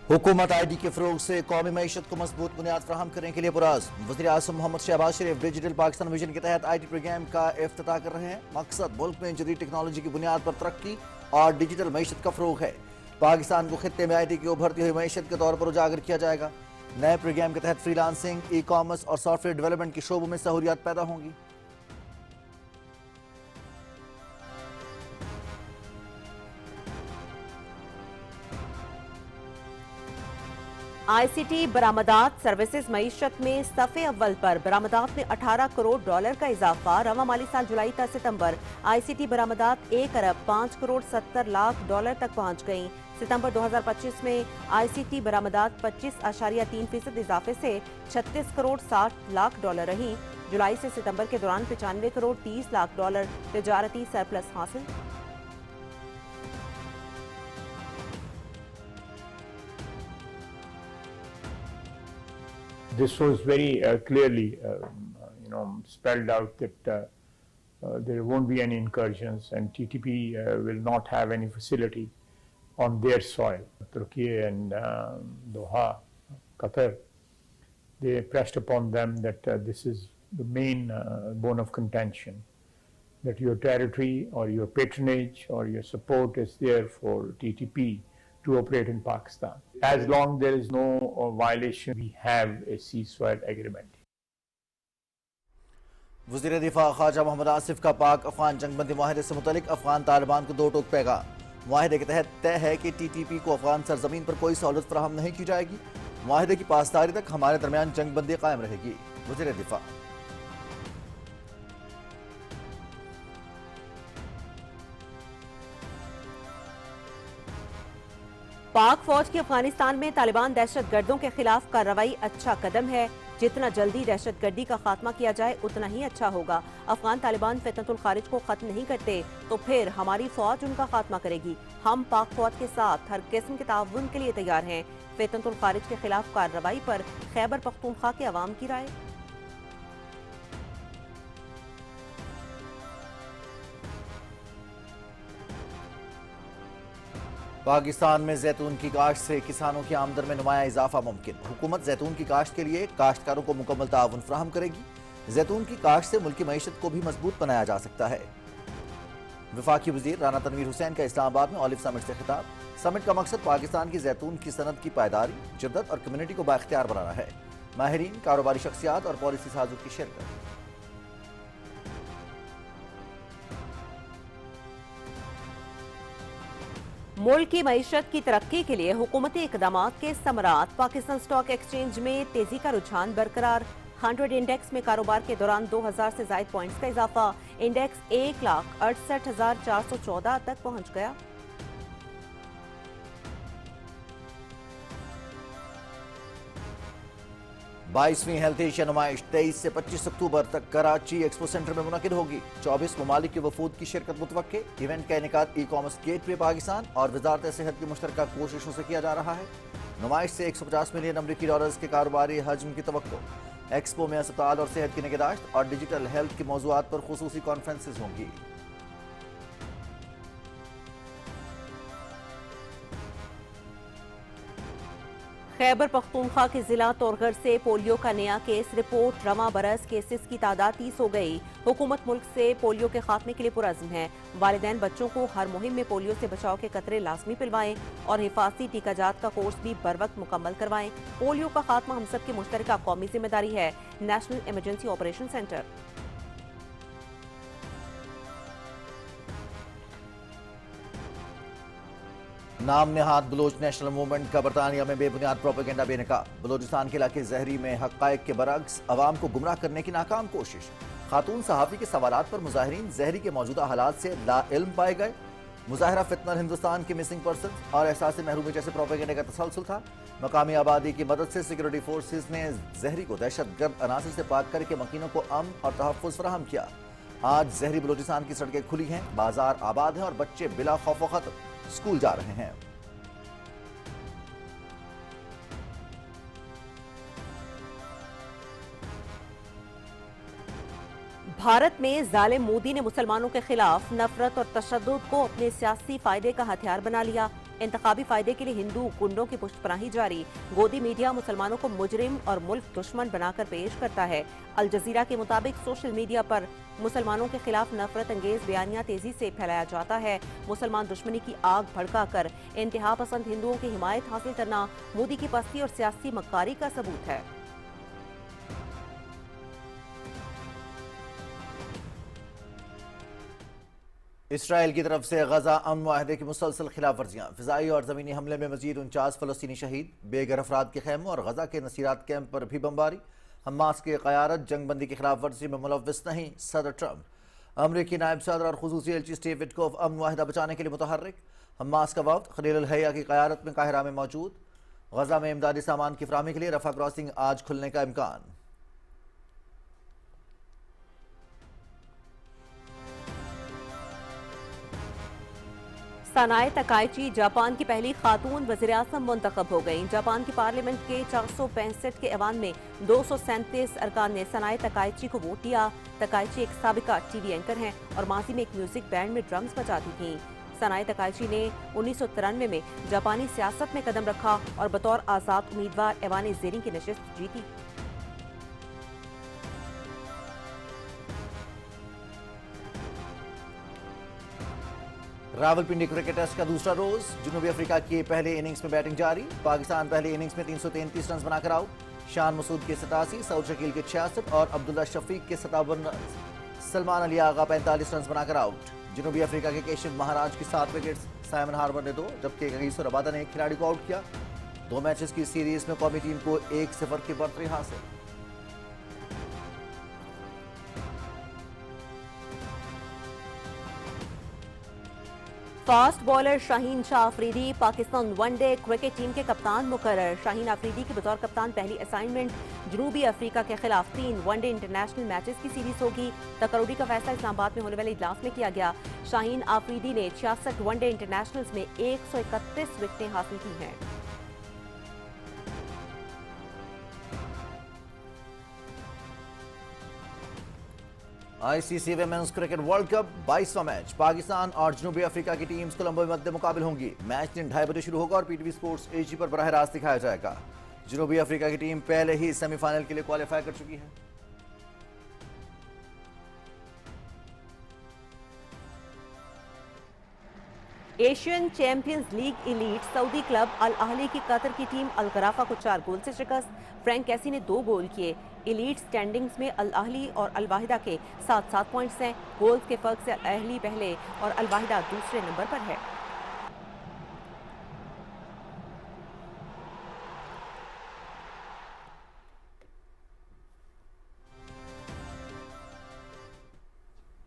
हुकूमत ID के फ़रोग़ से कौमी मईशत को मजबूत बुनियाद फराहम करने के लिए पुराज़्म। वज़ीर आज़म मोहम्मद शहबाज शरीफ डिजिटल पाकिस्तान मिशन के तहत IT प्रोग्राम का इफ्तिताह कर रहे हैं। मकसद मुल्क में जदीद टेक्नोलॉजी की बुनियाद पर तरक्की और डिजिटल मईशत का फ़रोग़ है। पाकिस्तान को खित्ते में IT की उभरती हुई मईशत के तौर पर उजागर किया जाएगा। नए प्रोग्राम के तहत फ्रीलांसिंग, ई कॉमर्स और सॉफ्टवेयर डेवलपमेंट के शोबों में सहूलियात पैदा होंगी। ICT बरामदात सर्विसेज मईशत में सफ़े अव्वल पर बरामदात में $18 करोड़ का इजाफा। रवा माली साल जुलाई ta सितंबर ICT बरामदात 1 अरब 5 करोड़ 70 लाख डॉलर तक पहुंच गईं। सितंबर 2025 में ICT बरामदात 25.3% इजाफे से 36 करोड़ 60 लाख डॉलर रही। जुलाई से सितंबर के दौरान 95 करोड़ 30 लाख डॉलर तिजारती सरप्लस हासिल। This was very clearly, spelled out that there won't be any incursions, and TTP will not have any facility on their soil. Turkey and Doha, Qatar, they pressed upon them that this is the main bone of contention, that your territory or your patronage or your support is there for TTP to operate in Pakistan. As long there is no violation, we have a ceasefire agreement. वज़ीर दिफा ख्वाजा मोहम्मद आसिफ का पाक अफगान जंगबंदी मुआहदे से मुतल्लिक अफगान तालिबान को 2 टोक पैगाम। मुआहदे के तहत तय है कि TTP को अफगान सरजमीन पर कोई सहूलत फराहम नहीं की जाएगी। मुआहदे की पासदारी तक हमारे दरमियान जंगबंदी कायम रहेगी। वज़ीर दिफा पाक फौज की अफगानिस्तान में तालिबान दहशत गर्दों के खिलाफ कार्रवाई अच्छा कदम है। जितना जल्दी दहशत गर्दी का खात्मा किया जाए उतना ही अच्छा होगा। अफगान तालिबान फितनतुल खारिज को खत्म नहीं करते तो फिर हमारी फौज उनका खात्मा करेगी। हम पाक फौज के साथ हर किस्म के ताउन के लिए तैयार हैं। फितनतुल खारिज के खिलाफ कार्रवाई पर खैबर पख्तूनख्वा के अवाम की राय। पाकिस्तान में जैतून की काश्त से किसानों की आमदन में नुमाया इजाफा मुमकिन। हुकूमत जैतून की काश्त के लिए काश्तकारों को मुकम्मल ताउन फराहम करेगी। जैतून की काश्त से मुल्की मईशत को भी मजबूत बनाया जा सकता है। वफाकी वजीर राना तनवीर हुसैन का इस्लामाबाद में ऑलिव समिट से खिताब। समिट का मकसद पाकिस्तान की जैतून की सनत की पायदारी, जद्दत और कम्युनिटी को बाख्तियार बनाना है। माहिरीन, कारोबारी शख्सियात और पॉलिसी साजों की शिरकत। मुल्क की मईशत की तरक्की के लिए हुकूमती इकदामात के समरात। पाकिस्तान स्टॉक एक्सचेंज में तेजी का रुझान बरकरार। 100 इंडेक्स में कारोबार के दौरान 2000 से ज्यादा पॉइंट्स का इजाफा। इंडेक्स 1,68,414 तक पहुंच गया। बाईसवीं हेल्थ एशिया नुमाइश 23 से 25 अक्टूबर तक कराची एक्सपो सेंटर में मुनकिद होगी। 24 ममालिक के वफूद की शिरकत मुतवक्के। इवेंट का इनेकाद ई कॉमर्स गेटवे पाकिस्तान और वजारत सेहत की मुश्तरका कोशिशों से किया जा रहा है। नुमाइश से 150 मिलियन अमरीकी डॉलर्स के कारोबारी हजम की तवक्को। एक्सपो में अस्पताल और सेहत की निगहदाश्त और डिजिटल हेल्थ के मौज़ूआत पर खुसूसी कॉन्फ्रेंसेस होंगी। खैबर पख्तूनख्वा के जिला तोरगढ़ से पोलियो का नया केस रिपोर्ट। रवां बरस केसेस की तादाद 30 हो गई। हुकूमत मुल्क से पोलियो के खात्मे के लिए पुरअज़्म है। वालिदैन बच्चों को हर मुहिम में पोलियो से बचाव के कतरे लाजमी पिलवाएं और हिफाजती टीकाजात का कोर्स भी बर वक्त मुकम्मल करवाएं। पोलियो का खात्मा हम सब की मुश्तरका कौमी जिम्मेदारी है। National emergency operation centre. नाम नेहाद बलोच नेशनल मूवमेंट का बरतानिया में बेबुनियाद प्रोपेगेंडा बेनकाब। बलोचिस्तान के इलाके जहरी में हक़ाइक़ के बरअक्स अवाम को गुमराह करने की नाकाम कोशिश। खातून सहाफ़ी के सवालात पर मुजाहिरीन जहरी के मौजूदा हालात से लाइल्म पाए गए। मुजाहिरा फितनर हिंदुस्तान के मिसिंग पर्सन और एहसास महरूमी जैसे प्रोपेगेंडे का तसलसल था। मकामी आबादी की मदद से सिक्योरिटी फोर्सेज ने जहरी को दहशतगर्द अनासर से पाक करके मकीनों को अमन और तहफ़्फ़ुज़ फराहम किया। आज जहरी बलोचिस्तान की सड़कें खुली हैं, बाजार आबाद हैं और बच्चे बिला खौफ व खतर स्कूल जा रहे हैं। भारत में जालिम मोदी ने मुसलमानों के खिलाफ नफरत और तशद्दुद को अपने सियासी फायदे का हथियार बना लिया। इंतखाबी फायदे के लिए हिंदू गुंडों की पुष्टपनाही जारी। गोदी मीडिया मुसलमानों को मुजरिम और मुल्क दुश्मन बनाकर पेश करता है। अल जजीरा के मुताबिक सोशल मीडिया पर मुसलमानों के खिलाफ नफरत अंगेज बयानियां तेजी से फैलाया जाता है। मुसलमान दुश्मनी की आग भड़काकर इंतहा पसंद हिंदुओं की हिमायत हासिल करना मोदी की पस्ती और सियासी मक्कारी का सबूत है। इसराइल की तरफ से गजा अमन माहदे की मुसलसल खिलाफ वर्जियाँ, फिजाई और ज़मीनी हमले में मजीद 49 फलस्तीनी शहीद, बेघर अफराद के खैमों और गजा के नसीरात कैंप पर भी बमबारी। हमास की क़यादत जंगबंदी की खिलाफ वर्जी में मुलव्विस नहीं, सदर ट्रंप। अमरीकी नायब सदर और खुसूसी एलची स्टीव विटकोफ अमन माहदा बचाने के लिए मुतहर्रिक। हमास का वफ्द खलील अल हैया की क़यादत में काहिरा में मौजूद। गजा में इमदादी सामान की फराहमी के लिए रफा क्रॉसिंग आज खुलने का इम्कान। सनाए तकाइची जापान की पहली खातून वज़ीर-ए-आज़म मुंतखब हो गईं। जापान की पार्लियामेंट के 465 के ऐवान में 237 अरकान ने सनाए तकाइची को वोट दिया। तकाइची एक साबिका टीवी एंकर हैं और माजी में एक म्यूजिक बैंड में ड्रम्स बजाती थीं। सनाए तकाइची ने 1993 में जापानी सियासत में कदम रखा और बतौर आज़ाद उम्मीदवार ऐवान ज़ेरीन की नशिस्त जीती। रावलपिंडी क्रिकेट टेस्ट का दूसरा रोज, जनूबी अफ्रीका की पहले इनिंग्स में बैटिंग जारी। पाकिस्तान पहले इनिंग्स में 333 रन बनाकर आउट। शान मसूद के 87, सऊद शकील के 66 और अब्दुल्ला शफीक के 57 रन। सलमान अली आगा 45 रन बनाकर आउट। जनूबी अफ्रीका के केशव महाराज की 7 विकेट्स, साइमन हार्बर ने 2 जबकि कगीसो रबादा ने एक खिलाड़ी को आउट किया। 2 मैचेस की सीरीज में कौमी टीम को 1-0 की बढ़तरी हासिल। Fast bowler Shaheen Shah Afridi Pakistan one day cricket team के कप्तान मुकर्रर। शाहीन अफरीदी की बतौर कप्तान पहली असाइनमेंट जनूबी अफ्रीका के खिलाफ 3 वनडे इंटरनेशनल मैचेस की सीरीज होगी। तकरूरी का फैसला इस्लामाबाद में होने वाले इजलास में किया गया। शाहीन अफरीदी ने 66 वनडे इंटरनेशनल्स में 131 विकेटें हासिल की हैं। ICC women's cricket world cup 22वां मैच, पाकिस्तान और जनूबी अफ्रीका की टीम्स कोलंबो में मध्य मुकाबिल होंगी। मैच दिन 2:30 बजे शुरू होगा और पीटीवी स्पोर्ट्स एजी पर बराह रास्त दिखाया जाएगा। जनूबी अफ्रीका की टीम पहले ही सेमीफाइनल के लिए क्वालिफाई कर चुकी है। Asian champions league elite Saudi club Al Ahli की कतर की टीम अल गराफा को 4 गोल से शिकस्त। फ्रैंक कैसी ने 2 गोल किए। एलीट स्टैंडिंग्स में अल अहली और अल वाहिदा के 7-7 पॉइंट्स हैं। गोल्स के फर्क से अल अहली पहले और अल वाहिदा दूसरे नंबर पर है।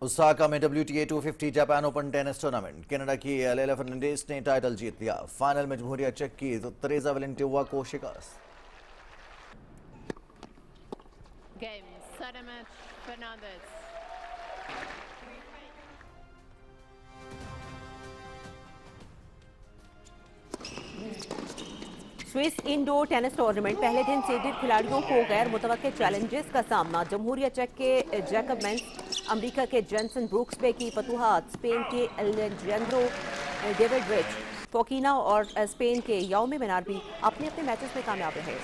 ओसाका में WTA 250 Japan open tennis tournament, Canada की एलेना फर्नांडीज ने टाइटल जीत लिया। फाइनल में जमहूरिया चेक की तो तेरेजा वेलेंटिनोवा को शिकस्त। Game, set a match, Fernandez. Swiss indoor tennis tournament पहले दिन सीडेड खिलाड़ियों को गैर मुतवक्के चैलेंजेस का सामना। जमहूरिया चेक के जैकब मेंस, अमेरिका के जेंसन ब्रूक्सबे की फतूहात, स्पेन के एलेजांद्रो डेविडविच फोकिना और स्पेन के यौमे मिनार भी अपने अपने मैचेस में कामयाब रहे।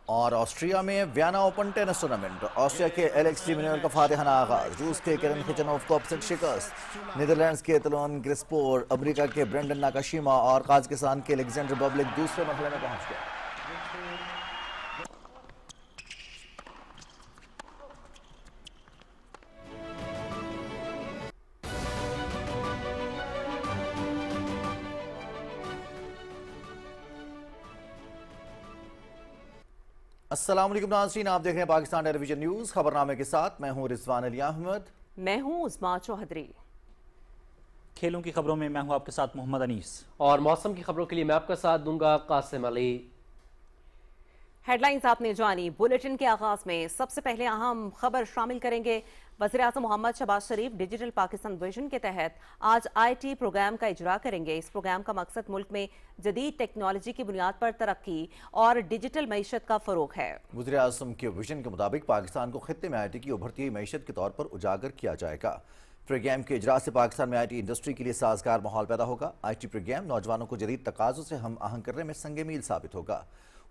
और ऑस्ट्रिया में Vienna open tennis tournament, Austria के एलेक्स डी मिनर का फातिहाना आगाज, रूस के केरन खिचनोव को अपसेट शिकस्त। नीदरलैंड्स के तलोन ग्रिस्पोर, अमेरिका के ब्रेंडन नाकाशिमा और काजाकिस्तान के अलेक्जेंडर बबलिक दूसरे मरहले में पहुंच गए। अस्सलाम वालेकुम नाज़रीन, आप देख रहे हैं पाकिस्तान टेलीविजन न्यूज। खबरनामे के साथ मैं हूं रिजवान अली अहमद। मैं हूं उस्मा चौधरी। खेलों की खबरों में मैं हूं आपके साथ मोहम्मद अनीस। और मौसम की खबरों के लिए मैं आपका साथ दूंगा कासिम अली। हेडलाइंस आपने जानी। बुलेटिन के आगाज में सबसे पहले अहम खबर शामिल करेंगे। वज़ीर-ए-आज़म मोहम्मद शहबाज शरीफ डिजिटल पाकिस्तान विजन के तहत आज IT प्रोग्राम का इजरा करेंगे। इस प्रोग्राम का मकसद मुल्क में जदीद टेक्नोलॉजी की बुनियाद पर तरक्की और डिजिटल मईशत का फरोग है। वज़ीर-ए-आज़म के विजन के मुताबिक पाकिस्तान को खित्ते में IT की उभरती हुई मईशत के तौर पर उजागर किया जाएगा। प्रोग्राम के इजरा से पाकिस्तान में IT इंडस्ट्री के लिए साजगार माहौल पैदा होगा। IT प्रोग्राम नौजवानों को जदीद तकाज़ों से हम आहंग करने में संग मील साबित होगा।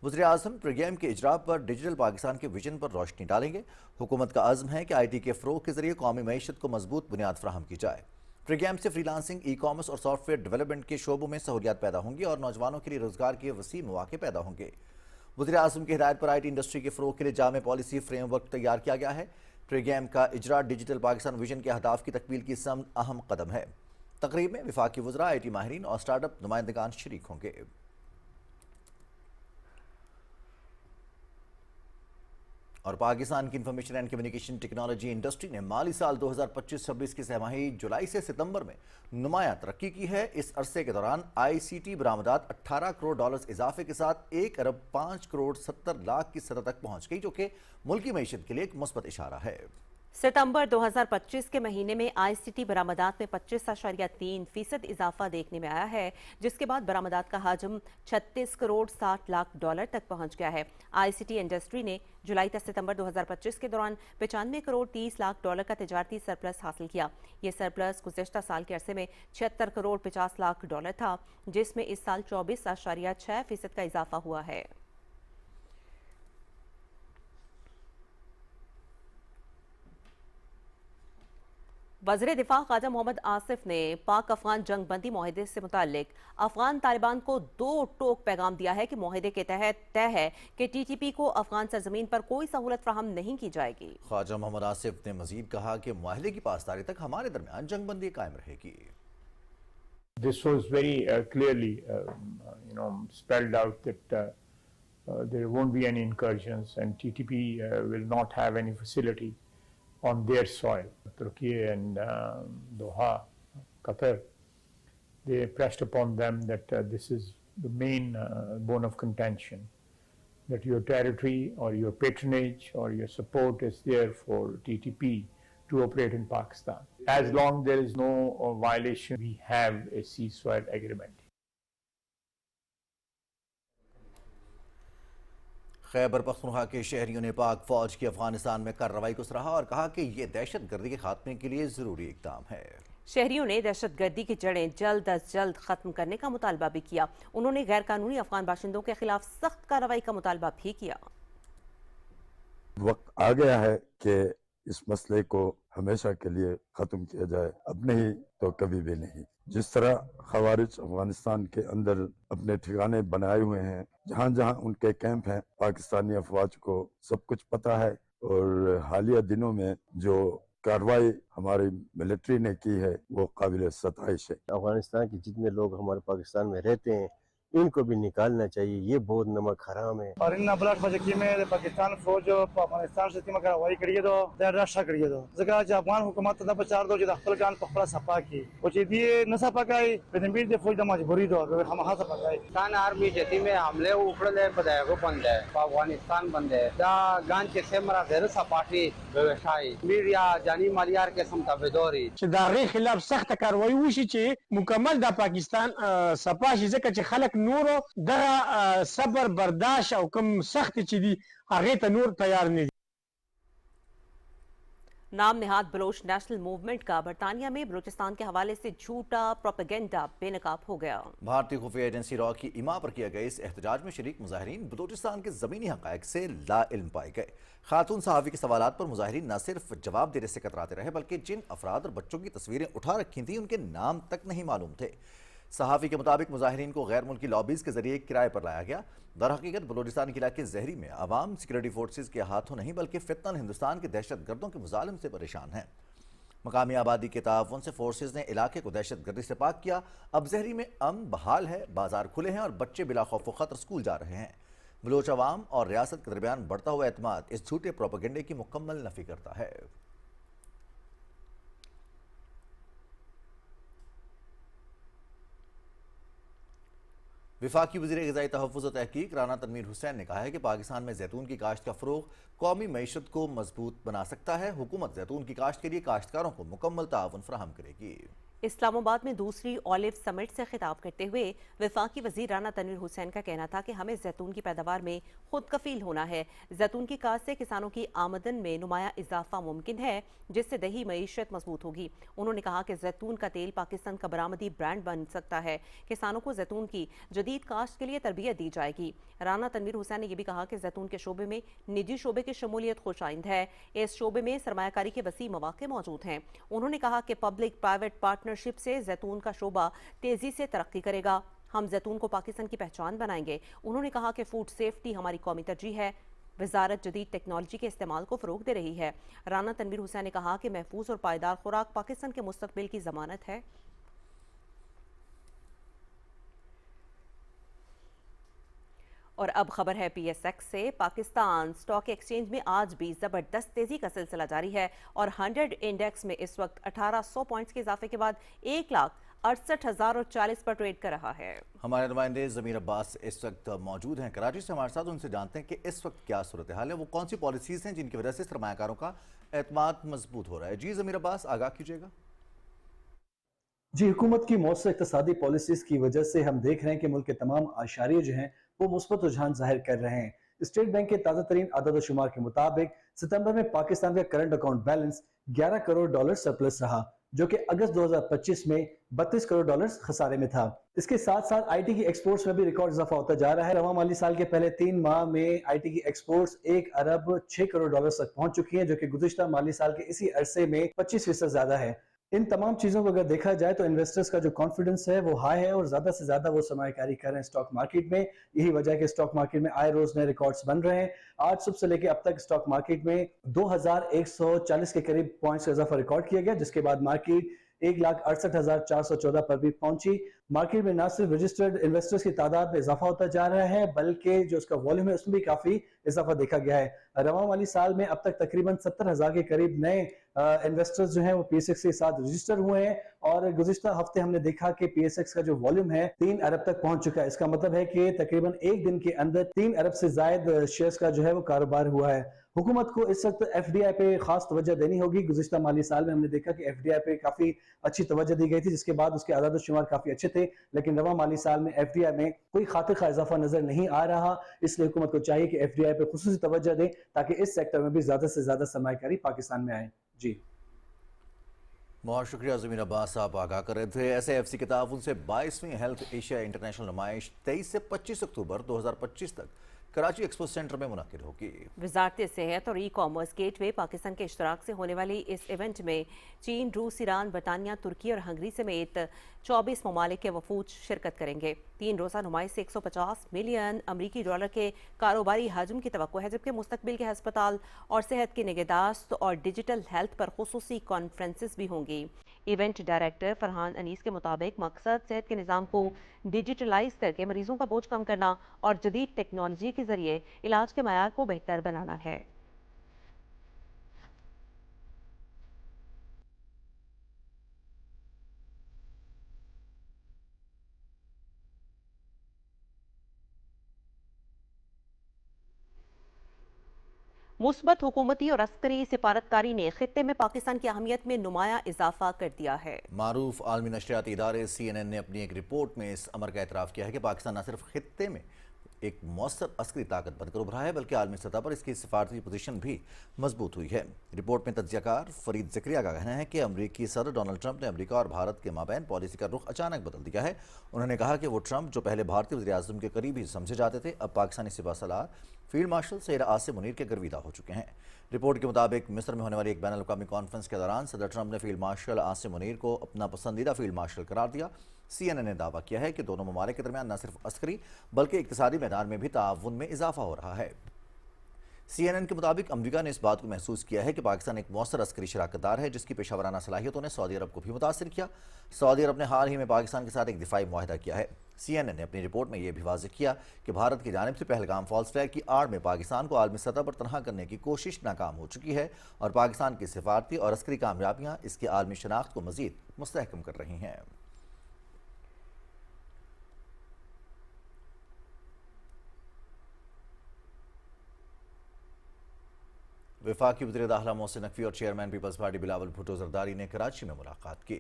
वज़ीर-ए-आज़म प्रोग्राम के इजरा पर डिजिटल पाकिस्तान के विजन पर रोशनी डालेंगे। हुकूमत का अज़्म है कि IT के फ़रोग़ के ज़रिए कौमी मईशत को मजबूत बुनियाद फराहम की जाए। प्रोग्राम से फ्रीलांसिंग, ई-कॉमर्स और सॉफ्टवेयर डेवलपमेंट के शोबों में सहूलियात पैदा होंगी और नौजवानों के लिए रोजगार के वसीअ मौके पैदा होंगे। वज़ीर-ए-आज़म की हिदायत पर IT इंडस्ट्री के फ़रोग़ के लिए जामे पॉलिसी फ्रेमवर्क तैयार किया गया है। प्रोग्राम का इजरा डिजिटल पाकिस्तान विजन के अहदाफ की तकमील की समत अहम कदम है। तकरीब में वफाकी वज़रा, IT माहिरीन और स्टार्टअप नुमाइंदगान शरीक होंगे। और पाकिस्तान की information and communication technology industry ने माली साल 2025-26 की सहमाही जुलाई से सितंबर में नुमाया तरक्की की है। इस अरसे के दौरान ICT बरामदात 18 करोड़ डॉलर्स इजाफे के साथ 1 अरब 5 करोड़ 70 लाख की सतह तक पहुंच गई, जो कि मुल्की मईशत के लिए एक मुस्बत इशारा है। सितंबर 2025 के महीने में ICT बरामदात में 25.3% इजाफा देखने में आया है, जिसके बाद बरामदात का हजम 36 करोड़ 60 लाख डॉलर तक पहुंच गया है। ICT इंडस्ट्री ने जुलाई से सितंबर 2025 के दौरान 95 करोड़ 30 लाख डॉलर का तिजारती सरप्लस हासिल किया। ये सरप्लस गुज़श्ता साल के अरसे में 76 करोड़ 50 लाख डॉलर था, जिसमें इस साल 24.6% का इजाफा हुआ है। वज़ीर दिफा ख्वाजा मोहम्मद आसिफ ने पाक अफगान जंग बंदी मुआहदे से मुताल्लिक अफगान तालिबान को 2 टोक पैगाम दिया है कि मुआहदे के तहत तय है कि TTP को अफगान सरजमीन पर कोई सहूलत फराहम नहीं की जाएगी। ख्वाजा मोहम्मद आसिफ ने मजीद कहा कि मुआहदे की पासदारी तक हमारे दरमियान जंग बंदी कायम रहेगी। This was very clearly, spelled out that there won't be any incursions and TTP will not have any facility on their soil. Turkey and Doha, Qatar, they pressed upon them that this is the main bone of contention, that your territory or your patronage or your support is there for TTP to operate in Pakistan. As long there is no violation, we have a ceasefire agreement. Khyber Pakhtunkhwa के शहरियों ने पाक फौज की अफगानिस्तान में कार्रवाई को सराहा और कहा कि ये दहशत गर्दी के खात्मे के लिए जरूरी इकदाम है। शहरियों ने दहशत गर्दी की जड़ें जल्द अज जल्द खत्म करने का मुतालबा भी किया। उन्होंने गैर कानूनी अफगान बाशिंदों के खिलाफ सख्त कार्रवाई का मुतालबा भी किया। वक्त आ गया है कि इस मसले को हमेशा के लिए खत्म किया जाए, अब नहीं तो कभी भी नहीं। जिस तरह खवारिज अफगानिस्तान के अंदर अपने ठिकाने बनाए हुए हैं, जहां जहां उनके कैंप हैं, पाकिस्तानी अफवाज को सब कुछ पता है और हालिया दिनों में जो कार्रवाई हमारी मिलिट्री ने की है वो काबिल सताइश है। अफगानिस्तान के जितने लोग हमारे पाकिस्तान में रहते हैं इनको भी निकालना चाहिए, ये बहुत नमक हराम है। और इन ब्लड फजकी में पाकिस्तान फौज अफगानिस्तान से तीमा कार्रवाई करिए तो राशा करिए तो जगह जो अफगान हुकूमत दा बचार दो जो खपल कान पखला सपा की वो चीज़ न सपा काई बेनबीर दे फौज द मजबूरी दो हम हां सपा काई पाकिस्तान आर्मी जति में हमले उखड़ले बदायगो बंद है अफगानिस्तान बंद है दा गान के सेमरा देर सपाटी व्यवसाय मीडिया जानी मालियार के समता बेदोरी दाغه خلاف سخت کاروایی وشي چې مکمل د پاکستان صفا شي، ځکه چې خلک نورو دغه صبر برداشت او کوم سخت چې دي هغه ته نور تیار نه دي۔ नाम निहाद बलोच नेशनल मूवमेंट का बरतानिया में बलूचिस्तान के हवाले से झूठा प्रोपेगेंडा बेनकाब हो गया। भारतीय खुफिया एजेंसी रॉ की इमा पर किए गए इस एहतजाज में शरीक मुजाहिरीन बलूचिस्तान के ज़मीनी हक़ाइक़ से लाइल्म पाए गए। खातून सहाफ़ी के सवालात पर मुजाहिरीन न सिर्फ जवाब देने से कतराते रहे, बल्कि जिन अफराद और बच्चों की तस्वीरें उठा रखी थीं उनके नाम तक नहीं मालूम थे। सहाफ़ी के मुताबिक मुजाहिरीन को गैर मुल्की लॉबीज़ के जरिए किराए पर लाया गया। दर हकीकत बलूचिस्तान के इलाके जहरी में अवाम सिक्योरिटी फोर्सेज के हाथों नहीं बल्कि फितनल हिंदुस्तान के दहशत गर्दों के मुजालिम से परेशान हैं। मकामी आबादी के ताउन से फोर्सेज ने इलाके को दहशत गर्दी से पाक किया। अब जहरी में अमन बहाल है, बाजार खुले हैं और बच्चे बिला खौफ व खतर स्कूल जा रहे हैं। बलोच अवाम और रियासत के दरमियान बढ़ता हुआ एतमाद इस झूठे प्रोपेगेंडे की मुकम्मल नफी करता है। वफाकी वज़ीर ग़िज़ाई तहफ़्फ़ुज़ व तहक़ीक़ राना तनवीर हुसैन ने कहा है कि पाकिस्तान में जैतून की काश्त का फ़रोग़ कौमी मईशत को मजबूत बना सकता है। हुकूमत जैतून की काश्त के लिए काश्तकारों को मुकम्मल ताअवुन फ़राहम करेगी। इस्लामाबाद में दूसरी ऑलिव समिट से खिताब करते हुए वफाकी वज़ीर राना तनवीर हुसैन का कहना था कि हमें जैतून की पैदावार में खुद कफील होना है। जैतून की काश्त से किसानों की आमदन में नुमाया इजाफा मुमकिन है, जिससे दही मईशत मजबूत होगी। उन्होंने कहा कि जैतून का तेल पाकिस्तान का बरामदी ब्रांड बन सकता है। किसानों को जैतून की जदीद काश्त के लिए तरबियत दी जाएगी। राना तनवीर हुसैन ने यह भी कहा कि जैतून के शोबे में निजी शोबे की शमूलियत खुशाइंद है। इस शोबे में सरमायाकारी के वसी मौके मौजूद हैं। उन्होंने कहा कि पब्लिक प्राइवेट पार्टनरशिप से जैतून का शोबा तेजी से तरक्की करेगा। हम जैतून को पाकिस्तान की पहचान बनाएंगे। उन्होंने कहा कि फूड सेफ्टी हमारी कौमी तरजीह है। वजारत जदीद टेक्नोलॉजी के इस्तेमाल को फ़रोग दे रही है। राना तनवीर हुसैन ने कहा कि महफूज और पायदार खुराक पाकिस्तान के मुस्तकबिल की जमानत है। और अब खबर है PSX से। पाकिस्तान स्टॉक एक्सचेंज में आज भी जबरदस्त तेजी का सिलसिला जारी है और 100 इंडेक्स में इस वक्त 1800 पॉइंट्स के इजाफे के बाद 1,68,040 पर ट्रेड कर रहा है। हमारे नुमाइंदे ज़मीर अब्बास इस वक्त मौजूद हैं कराची से हमारे साथ। उनसे जानते हैं कि इस वक्त क्या सूरत हाल है, वो कौन सी पॉलिसीज़ हैं जिनकी वजह से सरमायाकारों का एतमाद मजबूत हो रहा है। जी ज़मीर अब्बास, आगाह कीजिएगा। जी, हुकूमत की मौसर इक़्तिसादी पॉलिसीज़ की वजह से हम देख रहे हैं कि मुल्क के तमाम आशारिये जो हैं वो मुस्बत रुझान जाहिर कर रहे हैं। स्टेट बैंक के ताज़ा तरीन आदद शुमार के मुताबिक सितंबर में पाकिस्तान का current account balance $11 crore surplus रहा, जो कि अगस्त 2025 में $32 करोड़ खसारे में था। इसके साथ साथ IT की एक्सपोर्ट्स में भी रिकॉर्ड इजाफा होता जा रहा है। रवां माली साल के पहले 3 माह में IT की एक्सपोर्ट्स $1 अरब 6 करोड़ तक पहुंच चुकी हैं, जो कि गुज़िश्ता माली साल के इसी अरसे में 25% ज्यादा है। इन तमाम चीज़ों को अगर देखा जाए तो इन्वेस्टर्स का जो कॉन्फिडेंस है वो हाई है और ज़्यादा से ज़्यादा वो सरमायाकारी कर रहे हैं स्टॉक मार्केट में। यही वजह है कि स्टॉक मार्केट में आए रोज़ नए रिकॉर्ड्स बन रहे हैं। आज सुबह से लेकर अब तक स्टॉक मार्केट में 2140 के करीब पॉइंट्स का इजाफा रिकॉर्ड किया गया, जिसके बाद मार्केट 1,68,414 पर भी पहुंची। मार्केट में न सिर्फ रजिस्टर्ड इन्वेस्टर्स की तादाद में इजाफा होता जा रहा है, बल्कि जो उसका वॉल्यूम है उसमें भी काफी इजाफा देखा गया है। रवां वाली साल में अब तक तकरीबन 70,000 के करीब नए इन्वेस्टर्स जो हैं वो PSX के साथ रजिस्टर हुए हैं और गुज़िश्ता हफ्ते हमने देखा कि PSX का जो वॉल्यूम है 3 अरब तक पहुंच चुका है। इसका मतलब है कि तकरीबन एक दिन के अंदर 3 अरब से ज्यादा शेयर्स का जो है वो कारोबार हुआ है। हुकूमत को इस वक्त FDI पे खास तवज्जो देनी होगी। गुज़िश्ता माली साल में हमने देखा कि FDI पे काफी अच्छी तवज्जो दी गई थी, जिसके बाद उसके आदाद शुमार काफी अच्छे थे, लेकिन रवां माली साल में FDI में कोई खातिर खा इजाफा नजर नहीं आ रहा। इसलिए हुकूमत को चाहिए कि FDI पे खुसूसी तवज्जो दे ताकि इस सेक्टर में भी ज्यादा से ज्यादा सरमायाकारी पाकिस्तान में आए। जी, बहुत शुक्रिया ज़मीर अब्बास साहब, आगाह कर रहे थे। SAFC के ताउन से 22वीं हेल्थ एशिया इंटरनेशनल नुमाइश 23 से 25 अक्टूबर 2025 तक कराची एक्सपो सेंटर में मुनक्किद होगी। वजारत सेहत और ई-कॉमर्स गेटवे पाकिस्तान के इश्तराक से होने वाली इस इवेंट में चीन, रूस, ईरान, बरतानिया, तुर्की और हंगरी समेत 24 ममालिक के वफूद शिरकत करेंगे। 3 रोज़ा नुमाइश से $150 मिलियन अमरीकी डॉलर के कारोबारी हजम की तवक्को है, जबकि मुस्तकबिल के हस्पताल और सेहत की निगहदाश्त और डिजिटल हेल्थ पर खुसूसी कॉन्फ्रेंसेस भी होंगी। इवेंट डायरेक्टर फरहान अनीस के मुताबिक मकसद सेहत के निज़ाम को डिजिटलाइज करके मरीजों का बोझ कम करना और जदीद टेक्नोलॉजी के जरिए इलाज के मयार को बेहतर बनाना है। मुस्बत हुकूमती और अस्करी सिफारतकारी ने खित्ते में पाकिस्तान की अहमियत में नुमाया इजाफा कर दिया है। मारूफ आलमी नशरियाती इदारे CNN ने अपनी एक रिपोर्ट में इस अमर का एतराफ़ किया है कि पाकिस्तान न सिर्फ खित्ते में एक मौसर अस्करी ताकत बनकर उभरा है, बल्कि आलमी सतह पर इसकी सिफारती पोजीशन भी मजबूत हुई है। रिपोर्ट में तज्ज़ियाकार फरीद ज़करिया का कहना है कि अमरीकी सदर डोनाल्ड ट्रंप ने अमरीका और भारत के माबैन पॉलिसी का रुख अचानक बदल दिया है। उन्होंने कहा कि वो ट्रंप, जो पहले भारतीय वज़ीर आज़म के करीब ही समझे जाते थे, अब पाकिस्तानी सिपह सलार फील्ड मार्शल सैयद आसिम मुनीर के गर्विदा हो चुके हैं। रिपोर्ट के मुताबिक मिस्र में होने वाली एक बैनुल-अक़वामी कॉन्फ्रेंस के दौरान सदर ट्रंप ने फील्ड मार्शल आसिम मुनीर को अपना पसंदीदा फील्ड मार्शल करार दिया। CNN ने दावा किया है कि दोनों ममालिक के दरमियान न सिर्फ अस्करी बल्कि इक़्तिसादी मैदान में भी ताउन में इजाफा हो रहा है। CNN के मुताबिक अमरीका ने इस बात को महसूस किया है कि पाकिस्तान एक मौसर अस्करी शराकतदार है, जिसकी पेशावराना सलाहियतों ने सऊदी अरब को भी मुतासर किया। सऊदी अरब ने हाल ही में पाकिस्तान के साथ एक दिफाई मुआहदा किया है। CNN ने अपनी रिपोर्ट में यह भी वाज़ेह किया कि भारत की जानिब से पहलगाम फॉल्स फ्लैग की आड़ में पाकिस्तान को आलमी सतह पर तनहा करने की कोशिश नाकाम हो चुकी है और पाकिस्तान की सिफारती और अस्करी कामयाबियाँ इसकी आलमी शनाख्त को मज़ीद मुस्तहकम कर रही हैं। वफाकी वज़ीर दाखिला मोहसिन नकवी और chairman peoples party Bilawal Bhutto Zardari ने कराची में मुलाकात की।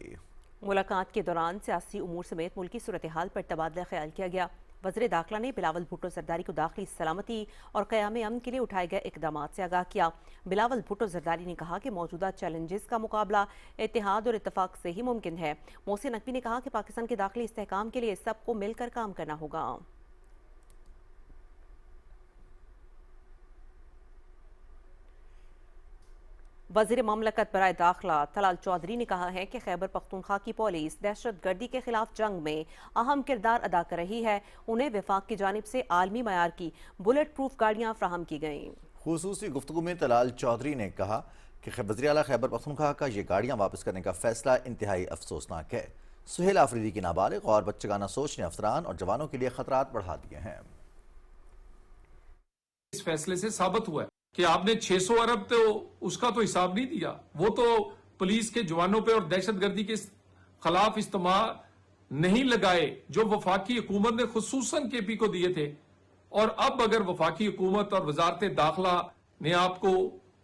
मुलाकात के दौरान सियासी उमूर समेत मुल्की सूरत हाल पर तबादला ख्याल किया गया। वज़ीर दाखिला ने बिलावल भुट्टो जरदारी को दाखिली सलामती और क़याम अमन के लिए उठाए गए इक़दाम से आगाह किया। बिलावल भुट्टो जरदारी ने कहा कि मौजूदा चैलेंजेस का मुकाबला इत्तेहाद और इत्तफाक से ही मुमकिन है। मोहसिन नकवी ने कहा कि पाकिस्तान के दाखिली इस्तेहकाम के लिए सबको मिलकर काम करना होगा। वज़ीर ममलकत बराए दाखिला तलाल चौधरी ने कहा है कि खैबर पख्तूनख्वा की पुलिस दहशत गर्दी के खिलाफ जंग में अहम किरदार अदा कर रही है। उन्हें वफाक की जानिब से आलमी मयार की बुलेट प्रूफ गाड़ियाँ फ्राहम की गईं। खुसूसी गुफ्तगू में तलाल चौधरी ने कहा कि वज़ीर आला खैबर पख्तूनख्वा का ये गाड़ियाँ वापस करने का फैसला इंतहाई अफसोसनाक है। सुहेल आफरीदी की नाबालिग और बच्चगाना सोच ने अफसरान और जवानों के लिए खतरात बढ़ा दिए हैं। इस फैसले से साबित हुआ है कि आपने 600 अरब तो उसका तो हिसाब नहीं दिया, वो तो पुलिस के जवानों पे और दहशतगर्दी के खिलाफ इस्तेमाल नहीं लगाए जो वफाकी हुकूमत ने खुसूसन केपी को दिए थे। और अब अगर वफाकी हुकूमत और वजारत दाखिला ने आपको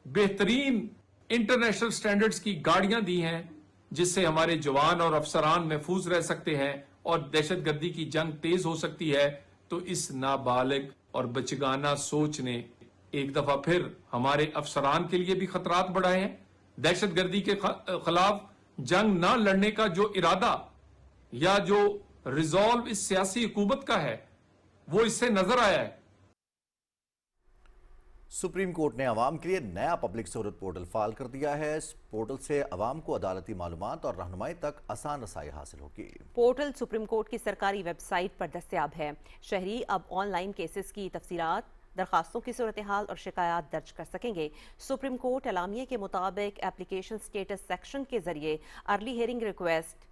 बेहतरीन इंटरनेशनल स्टैंडर्ड्स की गाड़ियां दी हैं जिससे हमारे जवान और अफसरान महफूज रह सकते हैं और दहशतगर्दी की जंग तेज हो सकती है, तो इस नाबालिग और बचगाना सोच ने एक दफा फिर हमारे अफसरान के लिए भी खतरात बढ़ाए हैं। दहशतगर्दी के खिलाफ जंग ना लड़ने का जो इरादा या जो रिजॉल्व इस सियासी हुकूमत का है वो इससे नजर आया है। सुप्रीम कोर्ट ने अवाम के लिए नया पब्लिक सहूलत पोर्टल फाल कर दिया है। इस पोर्टल से अवाम को अदालती मालूमात और रहनुमाई तक आसान रसाई हासिल होगी। पोर्टल सुप्रीम कोर्ट की सरकारी वेबसाइट पर दस्तयाब है। शहरी अब ऑनलाइन केसेस की तफसीलात, दरखास्तों की सूरत हाल और शिकायत दर्ज कर सकेंगे। सुप्रीम कोर्ट एलामिया के मुताबिक एप्लीकेशन स्टेटस सेक्शन के जरिए अर्ली हियरिंग रिक्वेस्ट,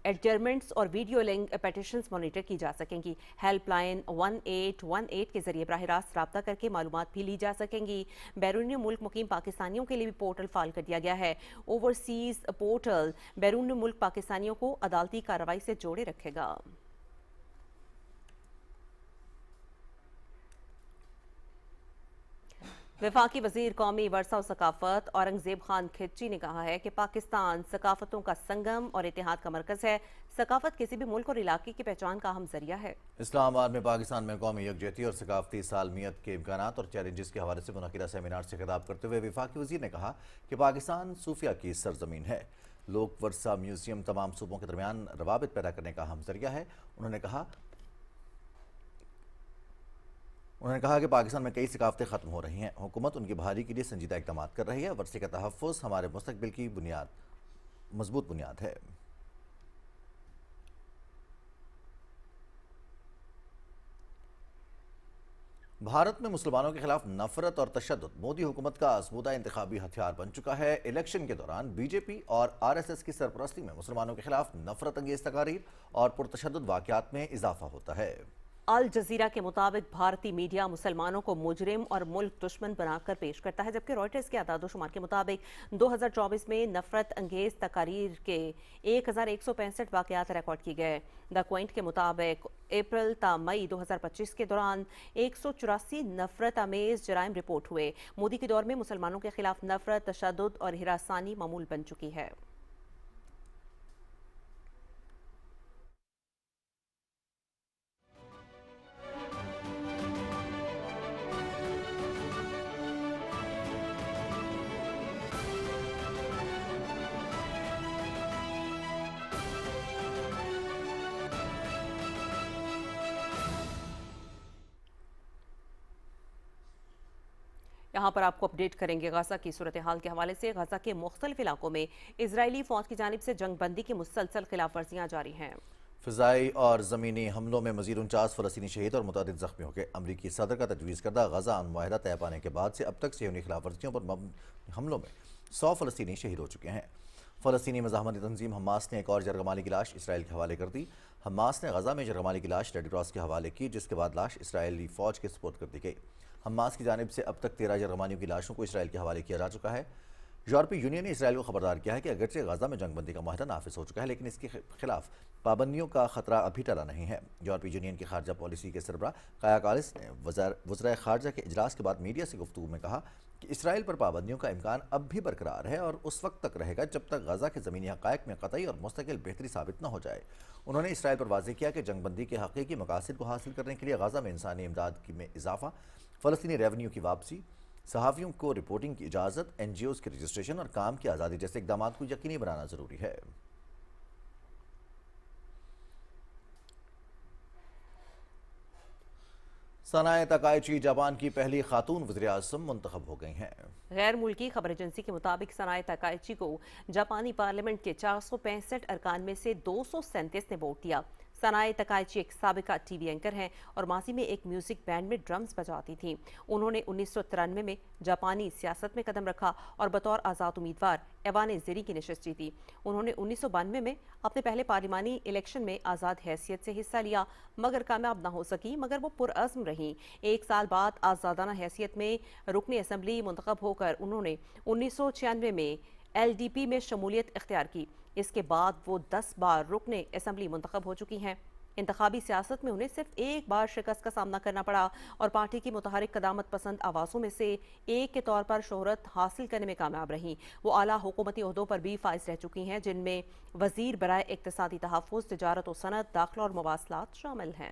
एडजर्मेंट्स और वीडियो लिंक पेटिशंस मॉनिटर की जा सकेंगी। हेल्पलाइन 1818 के जरिए बराह रास्त रब्ता करके मालूमात भी ली जा सकेंगी। बैरून मुल्क मुकीम पाकिस्तानियों के लिए भी पोर्टल फाल कर दिया गया है। ओवरसीज पोर्टल बैरून मुल्क पाकिस्तानियों को अदालती कार्रवाई से जोड़े रखेगा। वफाकी वजीर कौमी वर्सा और सकाफत औरंगजेब खान खिच्ची ने कहा है कि पाकिस्तान सकाफतों का संगम और इतिहाद का मरकज है। सकाफत किसी भी मुल्क और इलाके की पहचान का अहम जरिया है। इस्लामाबाद में पाकिस्तान में कौमी यकजहती और सकाफती सालमियत के इम्कानात और चैलेंजेस के हवाले से मुनक़िदा सेमिनार से खिताब करते हुए वफाकी वजीर ने कहा कि पाकिस्तान सूफिया की सरजमीन है। लोक वर्सा म्यूजियम तमाम सूबों के दरमियान रवाबित पैदा करने का अहम जरिया है। उन्होंने कहा कि पाकिस्तान में कई सकाफतें ख़त्म हो रही हैं। हुकूमत उनकी बहाली के लिए संजीदा इक़दाम कर रही है। वर्से का तहफ़्फ़ुज़ हमारे मुस्तक़बिल की मजबूत बुनियाद है। भारत में मुसलमानों के खिलाफ नफरत और तशद्दुद मोदी हुकूमत का आज़मूदा इंतखाबी हथियार बन चुका है। इलेक्शन के दौरान बीजेपी और आरएसएस की सरपरस्ती में मुसलमानों के खिलाफ नफरत अंगेज तकारीर और पुरतशद्दुद वाक़यात में इजाफा होता है। अल जजीरा के मुताबिक भारतीय मीडिया मुसलमानों को मुजरिम और मुल्क दुश्मन बनाकर पेश करता है, जबकि रॉयटर्स के आदादोशुमार के मुताबिक 2024 में नफरत अंगेज तकारीर के 1165 वाक़यात रिकॉर्ड किए गए। द क्वाइंट के मुताबिक अप्रैल ता मई 2025 के दौरान 184 नफरत अमेज जराइम रिपोर्ट हुए। मोदी के दौर में मुसलमानों के खिलाफ नफरत, तशद्दुद और हिरासानी मामूल बन चुकी है। यहाँ पर आपको अपडेट करेंगे गजा की सूरत हाल के हवाले से। गजा के मुख्तलिफ इलाकों में इजरायली फौज की जानिब से जंग बंदी की मुसलसल खिलाफ वर्जियाँ जारी हैं। फ़िज़ाई और ज़मीनी हमलों में मज़ीद 49 फ़लस्तीनी शहीद और मुतअद्दिद ज़ख्मी हो गए। अमरीकी सदर का तजवीज़ करदा गजा अमन मुआहिदा तय पाने के बाद से अब तक से खिलाफ वर्जियों पर हमलों में 100 फ़लस्तीनी शहीद हो चुके हैं। फ़लस्तीनी मज़ाहमती तंजीम हमास ने एक और जरगमाली की लाश इसराइल के हवाले कर दी। हमास ने गजा में जरगमाली की लाश रेड क्रॉस के हवाले की, जिसके बाद लाश इसराइली फ़ौज के सुपुर्द कर दी गई। हमास की जानिब से अब तक 13 जरगमानियों की लाशों को इसराइल के हवाले किया जा चुका है। یورپی یونین نے اسرائیل کو خبردار کیا ہے کہ اگرچہ غزہ میں جنگ بندی کا معاہدہ نافذ ہو چکا ہے لیکن اس کے خلاف پابندیوں کا خطرہ ابھی ٹلا نہیں ہے۔ یورپی یونین کی خارجہ پالیسی کے سربراہ کایا کالس نے وزرائے خارجہ کے اجلاس کے بعد میڈیا سے گفتگو میں کہا کہ اسرائیل پر پابندیوں کا امکان اب بھی برقرار ہے اور اس وقت تک رہے گا جب تک غزہ کے زمینی حقائق میں قطعی اور مستقل بہتری ثابت نہ ہو جائے۔ انہوں نے اسرائیل پر واضح کیا کہ جنگ بندی کے حقیقی مقاصد کو حاصل کرنے کے لیے غزہ میں انسانی امداد میں اضافہ، فلسطینی ریونیو کی واپسی، صحافیوں کو رپورٹنگ کی اجازت، این جی اوز کے رجسٹریشن اور کام کی آزادی جیسے اقدامات کو یقینی بنانا ضروری ہے۔ ثنائے تکائچی جاپان کی پہلی خاتون وزیر اعظم منتخب ہو گئی ہیں۔ غیر ملکی خبر ایجنسی کے مطابق ثنائے تکائچی کو جاپانی پارلیمنٹ کے 465 ارکان میں سے 237 نے ووٹ دیا۔ ثنائے تکائچی ایک سابقہ ٹی وی اینکر ہیں اور ماضی میں ایک میوزک بینڈ میں ڈرمز بجاتی تھیں۔ انہوں نے 1993 میں جاپانی سیاست میں قدم رکھا اور بطور آزاد امیدوار ایوان زیری کی نشست جیتی۔ انہوں نے 1992 میں اپنے پہلے پارلیمانی الیکشن میں آزاد حیثیت سے حصہ لیا مگر کامیاب نہ ہو سکی، مگر وہ پرعزم رہیں۔ ایک سال بعد آزادانہ حیثیت میں رکن اسمبلی منتخب ہو کر انہوں نے 1996 میں ایل ڈی پی میں شمولیت اختیار کی۔ اس کے بعد وہ 10 بار رکن اسمبلی منتخب ہو چکی ہیں۔ انتخابی سیاست میں انہیں صرف ایک بار شکست کا سامنا کرنا پڑا اور پارٹی کی متحرک قدامت پسند آوازوں میں سے ایک کے طور پر شہرت حاصل کرنے میں کامیاب رہیں۔ وہ اعلیٰ حکومتی عہدوں پر بھی فائز رہ چکی ہیں جن میں وزیر برائے اقتصادی تحفظ، تجارت و صنعت، داخلہ اور مواصلات شامل ہیں۔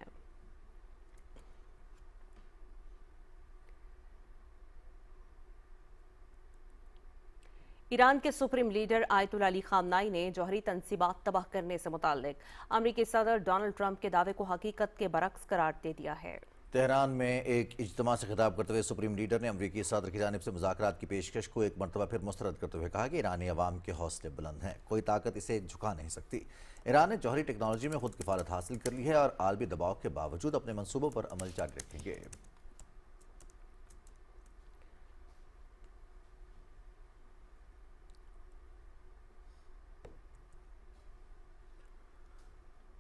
ایران کے سپریم لیڈر آیت اللہ علی خامنائی نے جوہری تنصیبات تباہ کرنے سے متعلق امریکی صدر ڈونلڈ ٹرمپ کے دعوے کو حقیقت کے برعکس قرار دے دیا ہے۔ تہران میں ایک اجتماع سے خطاب کرتے ہوئے سپریم لیڈر نے امریکی صدر کی جانب سے مذاکرات کی پیشکش کو ایک مرتبہ پھر مسترد کرتے ہوئے کہا کہ ایرانی عوام کے حوصلے بلند ہیں، کوئی طاقت اسے جھکا نہیں سکتی۔ ایران نے جوہری ٹیکنالوجی میں خود کفالت حاصل کر لی ہے اور عالمی دباؤ کے باوجود اپنے منصوبوں پر عمل جاری رکھیں گے۔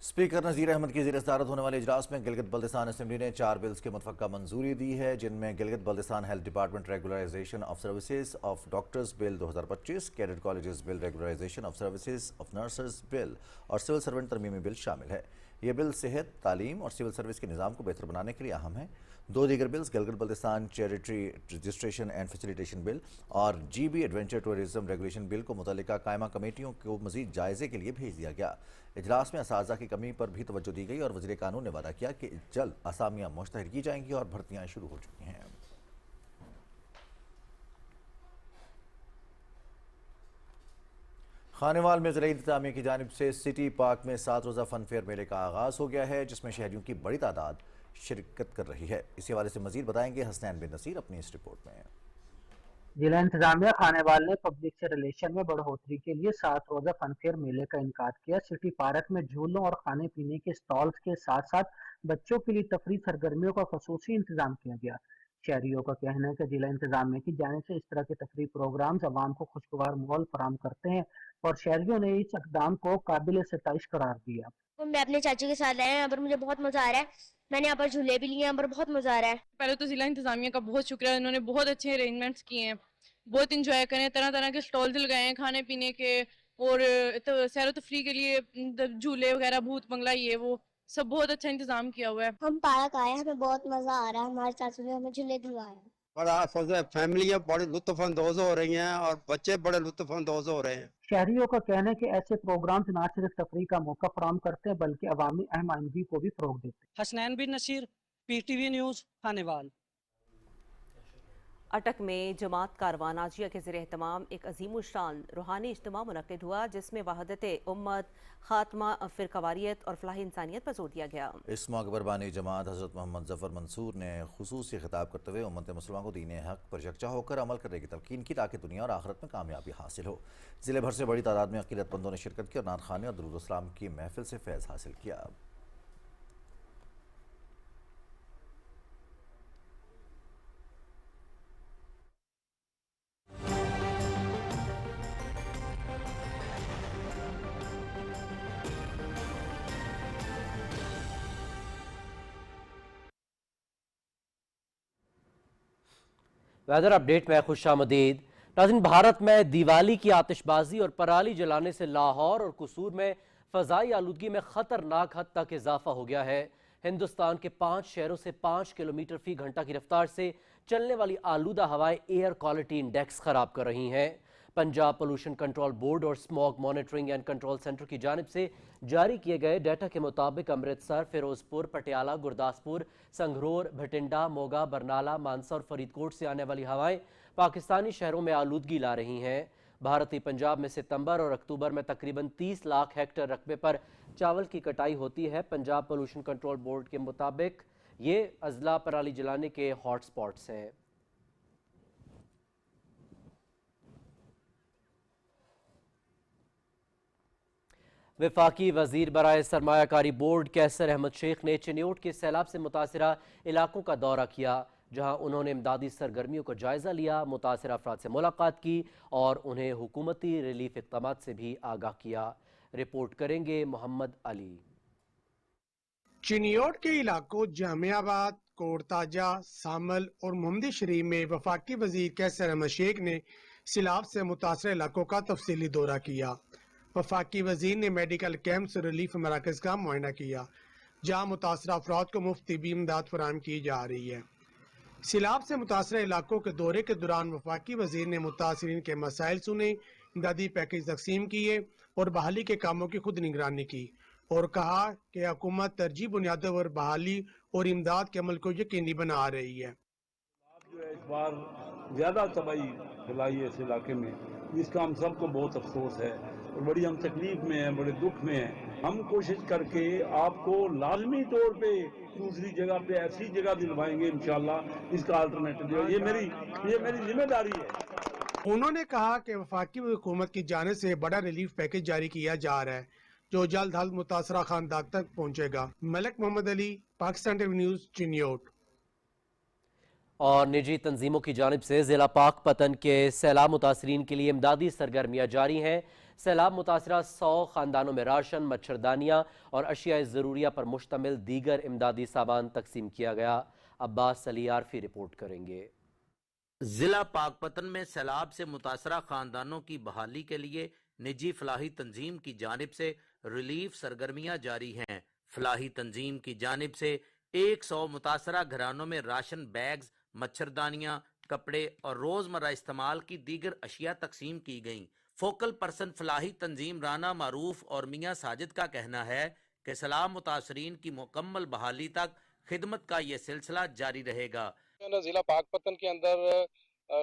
اسپیکر نذیر احمد کی زیر صدارت ہونے والے اجلاس میں گلگت بلتستان اسمبلی نے 4 بلز کے متفقہ منظوری دی ہے جن میں Gilgit Baltistan health department regularization of services of doctors bill 2025، cadet colleges bill regularization of services of nurses bill اور سول سرونٹ ترمیمی بل شامل ہے۔ یہ بل صحت، تعلیم اور سول سروس کے نظام کو بہتر بنانے کے لیے اہم ہے۔ 2 دیگر bills Gilgit Baltistan charity registration and facilitation bill اور G B adventure tourism regulation bill کو متعلقہ قائمہ کمیٹیوں کو مزید جائزے کے لیے بھیج دیا گیا۔ اجلاس میں اساتذہ کی کمی پر بھی توجہ دی گئی اور وزیر قانون نے وعدہ کیا کہ جلد اسامیاں مشتہر کی جائیں گی اور بھرتیاں شروع ہو چکی ہیں۔ خانیوال میں زرعی انتظامیہ کی جانب سے سٹی پارک میں 7 روزہ فن فیئر میلے کا آغاز ہو گیا ہے جس میں شہریوں کی بڑی تعداد شرکت کر رہی ہے۔ اسی حوالے سے مزید بتائیں گے حسنین بن نصیر اپنی اس رپورٹ میں۔ ضلع انتظامیہ خانیوال نے پبلک سے ریلیشن میں بڑھوتری کے لیے 7 روزہ فن فیئر میلے کا انعقاد کیا۔ سٹی پارک میں جھولوں اور کھانے پینے کے سٹالز کے ساتھ ساتھ بچوں کے لیے تفریح سرگرمیوں کا خصوصی انتظام کیا گیا۔ شہریوں کا کہنا ہے کہ ضلع انتظامیہ کی جانب سے اس طرح کے تفریح پروگرامز عوام کو خوشگوار ماحول فراہم کرتے ہیں اور شہریوں نے اس اقدام کو قابل ستائش قرار دیا۔ میں اپنے چاچی کے ساتھ آیا یہاں پر، مجھے بہت مزہ آ رہا ہے۔ میں نے یہاں پر جھولے بھی لیے، یہاں پر بہت مزہ آ رہا ہے۔ پہلے تو ضلع انتظامیہ کا بہت شکریہ، انہوں نے بہت اچھے ارینجمنٹس کیے ہیں، بہت انجوائے کریں، طرح طرح کے سٹالز لگائے ہیں کھانے پینے کے اور سیر و تفریح کے لیے جھولے وغیرہ، بھوت بنگلہ، یہ وہ سب بہت اچھا انتظام کیا ہوا ہے۔ ہم پارک آئے ہیں، ہمیں بہت مزہ آ رہا ہے، ہمارے چاچو نے ہمیں جھولے دلوائے ہیں۔ بڑا فیملیاں بڑے لطف اندوز ہو رہی ہیں اور بچے بڑے لطف اندوز ہو رہے ہیں۔ شہریوں کا کہنا ہے کہ ایسے پروگرامز نہ صرف تفریح کا موقع فراہم کرتے ہیں بلکہ عوامی اہم آئندگی کو بھی فروغ دیتے ہیں۔ Hasnain bin Naseer, P T V news, Khanewal. Attock میں جماعت کاروان ناجیہ کے زیر اہتمام ایک عظیم الشان روحانی اجتماع منعقد ہوا جس میں وحدت امت، خاتمہ فرقواریت اور فلاح انسانیت پر زور دیا گیا۔ اس موقع پر بانی جماعت حضرت محمد ظفر منصور نے خصوصی خطاب کرتے ہوئے امت مسلمہ کو دین حق پر یکجا ہو کر عمل کرنے کی تلقین کی تاکہ دنیا اور آخرت میں کامیابی حاصل ہو۔ ضلع بھر سے بڑی تعداد میں عقیدت مندوں نے شرکت کی اور نعت خوانی اور درود السلام کی محفل سے فیض حاصل کیا۔ ویدر اپڈیٹ میں خوش آمدید۔ नाज़रीन, भारत में दिवाली की आतिशबाजी और पराली जलाने से लाहौर और कसूर में फ़ज़ाई आलूदगी में ख़तरनाक हद तक इजाफा हो गया है। हिंदुस्तान के 5 शहरों से 5 किलोमीटर फी घंटा की रफ्तार से चलने वाली आलूदा हवाएं एयर क्वालिटी इंडेक्स खराब कर रही हैं। पंजाब पोल्यूशन कंट्रोल बोर्ड और smog monitoring and control centre की जानिब से जारी किए गए डाटा के मुताबिक अमृतसर, फिरोजपुर, पटियाला, गुरदासपुर, संगरूर, भटिंडा, मोगा, बरनाला, मानसा और फरीदकोट से आने वाली हवाएं पाकिस्तानी शहरों में आलूदगी ला रही हैं। भारतीय पंजाब में सितंबर और अक्टूबर में तकरीबन 30 लाख हेक्टेयर रकबे पर चावल की कटाई होती है। पंजाब पोल्यूशन कंट्रोल बोर्ड के मुताबिक ये अजला पराली जलाने के हॉट स्पॉट्स हैं। वफाकी वजीर बराए सरमायाकारी बोर्ड कैसर अहमद शेख ने चिन्योट के सैलाब से मुतासरा इलाकों का दौरा किया, जहां उन्होंने इमदादी सरगर्मियों का जायजा लिया, मुतासर अफराद से मुलाकात की और उन्हें हुकूमती रिलीफ इक़दामात से भी आगाह किया। रिपोर्ट करेंगे मोहम्मद अली। चिन्योट के इलाकों जामियाबाद, कोटताजा, सामल और मोहम्मदी शरीफ में वफाकी वजीर कैसर अहमद शेख ने सैलाब से मुतासर इलाकों का तफसीली दौरा किया। वफाकी वजीर ने मेडिकल कैंप्स और रिलीफ मराकज का मुआयना किया, जहाँ मुतासर अफराद को मुफ्त तिब्बी इमदाद फराहम की जा रही है। सैलाब से मुतासर इलाकों के दौरे के दौरान वफाकी वजीर ने मुतासरीन के मसाइल सुने, इमदादी पैकेज तकसीम किए और बहाली के कामों की खुद निगरानी की और कहा कि हुकूमत तरजीह बुनियादों पर बहाली और इमदाद के अमल को यकीनी बना रही है। जो है इस बार ज्यादा तबाही फैलाई है इस इलाके में, जिसका हम सबको बहुत अफसोस है और बड़ी हम तकलीफ में हैं, बड़े दुख में हैं। हम कोशिश करके आपको लाजमी तौर पे दूसरी जगह पे ऐसी जगह दिलवाएंगे इंशाल्लाह, इसका अल्टरनेटिव ये मेरी जिम्मेदारी है। उन्होंने कहा कि वफाकी हुकूमत की जानिब से बड़ा रिलीफ पैकेज जारी किया जा रहा है, जो जल्द मुतासरा खानदान तक पहुँचेगा। Malik Mohammad Ali, Pakistan TV news, Chiniot. और निजी तंजीमों की जानिब से जिला पाकपतन के सैलाब मुतासरीन के लिए इमदादी सरगर्मियाँ जारी हैं। सैलाब मुतासरा 100 ख़ानदानों में राशन, मच्छरदानियाँ और अशिया ज़रूरिया पर मुश्तमिल दीगर इमदादी सामान तकसीम किया गया। अब्बास अली आरफी रिपोर्ट करेंगे। जिला पाकपतन में सैलाब से मुतासरा खानदानों की बहाली के लिए निजी फलाही तंजीम की जानिब से रिलीफ सरगर्मियाँ जारी हैं। फलाही तंजीम की जानिब से 100 मुतासरा घरानों में राशन बैग्स, मच्छरदानियाँ, कपड़े और रोजमर्रा इस्तेमाल की दीगर अशिया तकसीम की गईं। फोकल पर्सन फलाही तंजीम राना मारूफ और मियाँ साजिद का कहना है कि सैलाब मुतासरीन की मुकम्मल बहाली तक खिदमत का ये सिलसिला जारी रहेगा। जिला पाकपतन के अंदर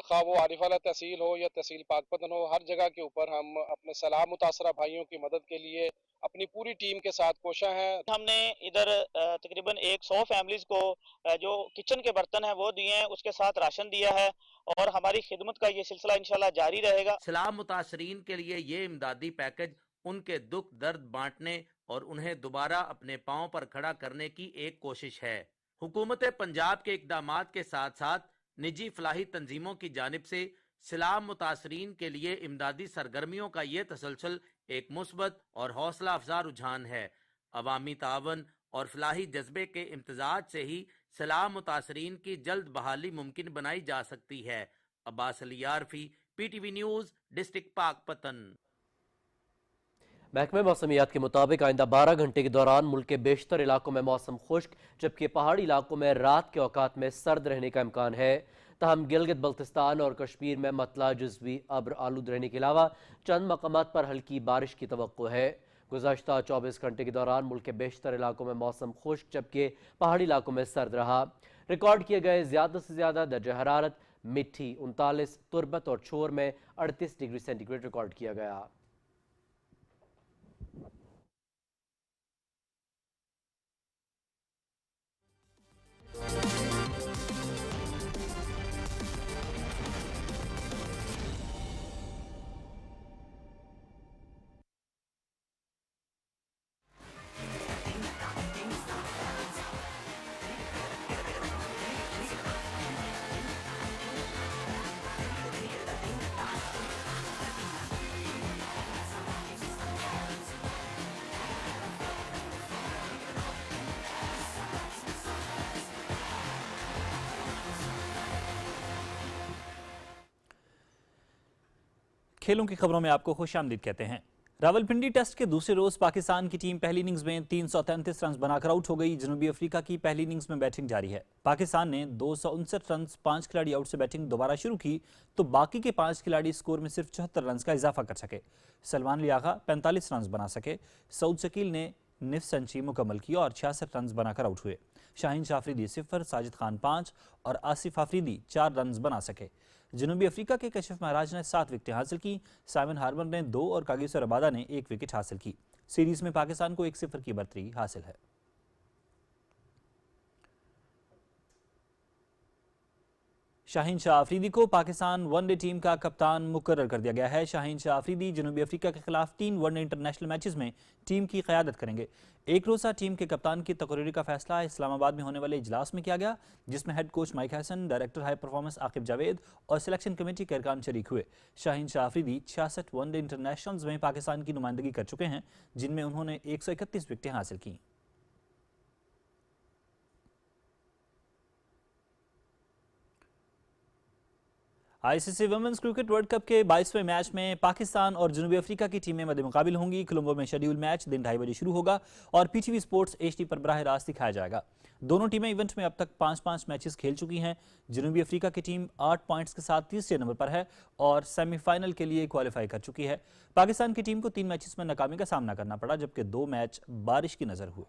खा वो आरिफाला तहसील हो या तहसील पाकपतन हो, हर जगह के ऊपर हम अपने सैलाब मुतासरा भाइयों की मदद के लिए अपनी पूरी टीम के साथ कोशा हैं। हमने इधर तकरीबन 100 फैमिलीज को जो किचन के बर्तन हैं वो दिए हैं, उसके साथ राशन दिया है और हमारी खिदमत का ये सिलसिला इंशाल्लाह जारी रहेगा। सैलाब मुतासरीन के लिए ये इमदादी पैकेज उनके दुख दर्द बांटने और उन्हें दोबारा अपने पांव पर खड़ा करने की एक कोशिश है। हुकूमत पंजाब के इकदामात के साथ साथ निजी फलाही तंजीमों की जानिब से सैलाब मुतासरीन के लिए इमदादी सरगर्मियों का ये तसलसल एक मुस्बत और हौसला अफजा रुझान है। अवामी तावन और फलाही जज्बे के इम्तजाज से ही सैलाब मुतासरीन की जल्द बहाली मुमकिन बनाई जा सकती है। Abbas Ali Arfi, PTV news, district Pakpattan. महकमे मौसमियात के मुताबिक आइंदा 12 घंटे के दौरान मुल्क के बेशतर इलाकों में मौसम खुश्क, जबकि पहाड़ी इलाकों में रात के औकात में सर्द रहने का इम्कान है। तहम गिलगित बल्तिस्तान और कश्मीर में मतला जुज़वी अब्र आलूद रहने के अलावा चंद मकामात पर हल्की बारिश की तवक्को है। गुज़श्ता 24 घंटे के दौरान मुल्क के बेशतर इलाकों में मौसम खुश्क, जबकि पहाड़ी इलाकों में सर्द रहा। रिकॉर्ड किए गए ज़्यादा से ज़्यादा दर्जा हरारत मिट्टी 39, तुरबत और छोर में 38 डिग्री सेंटीग्रेड रिकॉर्ड किया गया। खेलों की खबरों में आपको खुश आमदीद कहते हैं। रावलपिंडी टेस्ट के दूसरे रोज पाकिस्तान की टीम पहली इनिंग्स में 333 रन बनाकर आउट हो गई। जनूबी अफ्रीका की पहली इनिंग्स में बैटिंग जारी है। पाकिस्तान ने 259 रन 5 खिलाड़ी आउट से बैटिंग दोबारा शुरू की तो बाकी के 5 खिलाड़ी स्कोर में सिर्फ 74 रन का इजाफा कर सके। सलमान लियागा 45 रन बना सके। सऊद शकील ने निफ सेंचुरी मुकम्मल की और 66 रन बनाकर आउट हुए। शाहीन शाह अफरीदी 0, साजिद खान 5 और आसिफ अफरीदी 4 रन बना सके। जनूबी अफ्रीका के कशिफ महाराज ने 7 विकेटें हासिल की। साइमन हार्बर ने 2 और कागिसो रबादा ने 1 विकेट हासिल की। सीरीज में पाकिस्तान को 1-0 की बढ़तरी हासिल है। शाहीन शाह अफरीदी को पाकिस्तान वनडे टीम का कप्तान मुकर्रर कर दिया गया है। शाहीन शाह अफरीदी जनूबी अफ्रीका के खिलाफ 3 वनडे इंटरनेशनल मैचेस में टीम की क़यादत करेंगे। एक रोज़ा टीम के कप्तान की तकरीरी का फैसला इस्लामाबाद में होने वाले इजलास में किया गया, जिसमें head coach Mike Hesson, director high performance Aqib Javed और सिलेक्शन कमेटी के अरकान शरीक हुए। शाहीन शाह अफरीदी 66 वनडे इंटरनेशनल्स में पाकिस्तान की नुमाइंदगी कर चुके हैं, जिनमें उन्होंने 131 विकेटें हासिल की। ICC women's cricket world cup के 22वें मैच में पाकिस्तान और जनूबी अफ्रीका की टीमें मद्दे मुकाबिल होंगी। कोलंबो में शेड्यूल मैच दिन 2:30 बजे शुरू होगा और पीटीवी स्पोर्ट्स HD पर बराह रास्त दिखाया जाएगा। दोनों टीमें इवेंट में अब तक 5-5 मैचेस खेल चुकी हैं। जनूबी अफ्रीका की टीम 8 पॉइंट्स के साथ तीसरे नंबर पर है और सेमीफाइनल के लिए क्वालिफाई कर चुकी है। पाकिस्तान की टीम को 3 मैचेस में नाकामी का सामना करना पड़ा, जबकि 2 मैच बारिश की नजर हुए।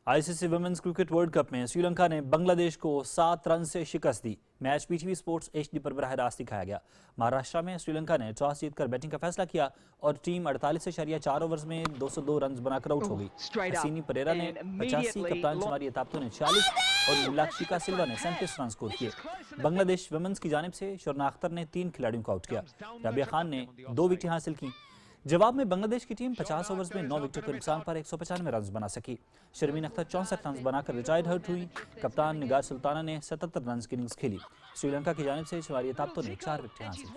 ICC women's cricket world cup में श्रीलंका ने बांग्लादेश को 7 रन से शिकस्त दी। मैच पीटीवी स्पोर्ट्स HD पर बराह रास्त दिखाया गया। महाराष्ट्र में श्रीलंका ने टॉस जीतकर बैटिंग का फैसला किया और टीम 48.4 ओवर्स में 202 रन बनाकर आउट हो गई। हसीनी परेरा ने 85, कप्तान शमारी ताप्तो ने 40 और मीनाक्षिका सिल्वा ने 37 रन स्कोर किए। बांग्लादेश वुमेन्स की जानिब से शर्ना अख्तर ने 3 खिलाड़ियों को आउट किया। राबिया खान ने 2 विकेटें हासिल की। जवाब में बांग्लादेश की टीम 50 ओवर्स में 9 विकेट के नुकसान पर 195 रन बना सकी। शर्मीन अख्तर 64 रन बनाकर रिटायर्ड हर्ट हुई। कप्तान निगार सुल्ताना ने 77 रन की इनिंग्स खेली। श्रीलंका की जानिब से शमारी ताप्तो ने 4 विकेटें हासिल की।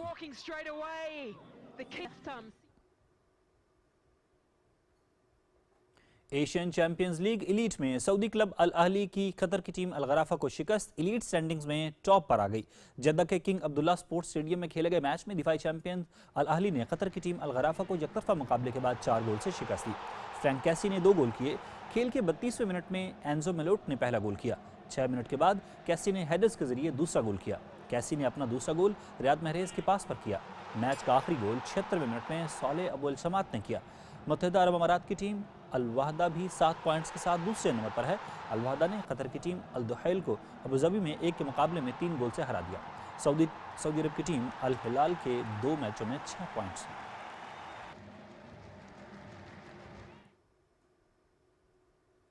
एशियन चैंपियंस लीग इलीट में सऊदी क्लब अल अहली की कतर की टीम अल गराफा को शिकस्त। इलीट स्टैंडिंग्स में टॉप पर आ गई। जद्दा के किंग अब्दुल्ला स्पोर्ट्स स्टेडियम में खेले गए मैच में दिफाई चैंपियन अल अहली ने कतर की टीम अल गराफा को एकतरफा मुकाबले के बाद 4 गोल से शिकस्त दी। फ्रैंक कैसी ने 2 गोल किए। खेल के 32वें मिनट में एंजो मेलोट ने पहला गोल किया। 6 मिनट के बाद कैसी ने हेडर्स के जरिए दूसरा गोल किया। कैसी ने अपना दूसरा गोल रियाद महरेज के पास पर किया। मैच का आखिरी गोल 76वें मिनट में सोले अबुल समात ने किया। मुत्तहिदा अरब अमारात की टीम अल वहदा भी 7 पॉइंट्स के साथ दूसरे नंबर पर है। अल वहदा ने कतर की टीम अल दुहैल को अबू धाबी में 1 के मुकाबले में 3 गोल से हरा दिया। सऊदी अरब की टीम अल हिलाल के 2 मैचों में 6 पॉइंट्स हैं।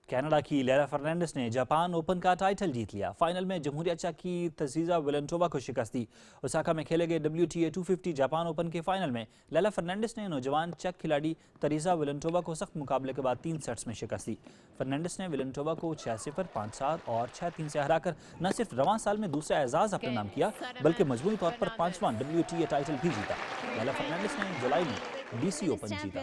कनाडा की लेरा फर्नांडिस ने जापान ओपन का टाइटल जीत लिया। फाइनल में जमहूरिया चेक की तजीजा वेलेंटोवा को शिकस्त दी। ओसाका में खेले गए WTA 250 जापान ओपन के फाइनल में लेरा फर्नांडिस ने नौजवान चेक खिलाड़ी तरीजा वेलेंटोवा को सख्त मुकाबले के बाद 3 सेट्स में शिकस्त दी। फर्नांडिस ने वेलेंटोवा को 6-0, 5-7 और 6-3 से हराकर न सिर्फ रवां साल में दूसरा एजाज अपने नाम किया, बल्कि मजमूई तौर पर 5वां WTA टाइटल भी जीता। लेरा फर्नांडिस ने जुलाई में DC ओपन जीता।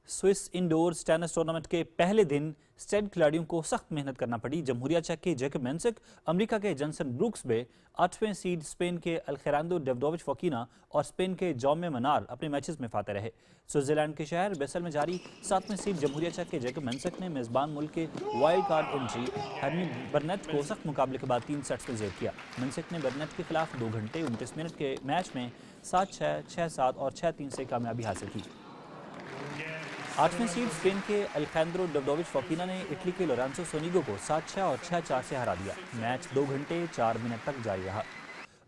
स्विस इंडोर टेनिस टूर्नामेंट के पहले दिन स्टेड खिलाड़ियों को सख्त मेहनत करना पड़ी। जमहूरिया चेक के जैकब मेंसिक, अमेरिका के जनसन ब्रूक्स बे, 8वें सीड स्पेन के अल्खेरांडो डेविडोविच फोकिना और स्पेन के जौमे मनार अपने मैचेस में फाते रहे। स्विट्जरलैंड के शहर बेसल में जारी 7वें सीड जमहूरिया चेक के जैकब मेंसिक ने मेजबान मुल्क के वाइल्ड कार्ड एंट्री हर्मी बर्नेट को सख्त मुकाबले के बाद 3 सेट्स में जेर किया। मेंसिक ने बर्नेट के खिलाफ 2 घंटे 29 मिनट के मैच में 7-6, 6-7 और 6-3 से कामयाबी हासिल की। 8वें सीड स्पेन के अल्खेरांडो डेविडोविच फोकिना ने इटली के लोरेंसो सोनिगो को 7-6 और 6-4 से हरा दिया। मैच 2 घंटे 4 मिनट तक जारी रहा।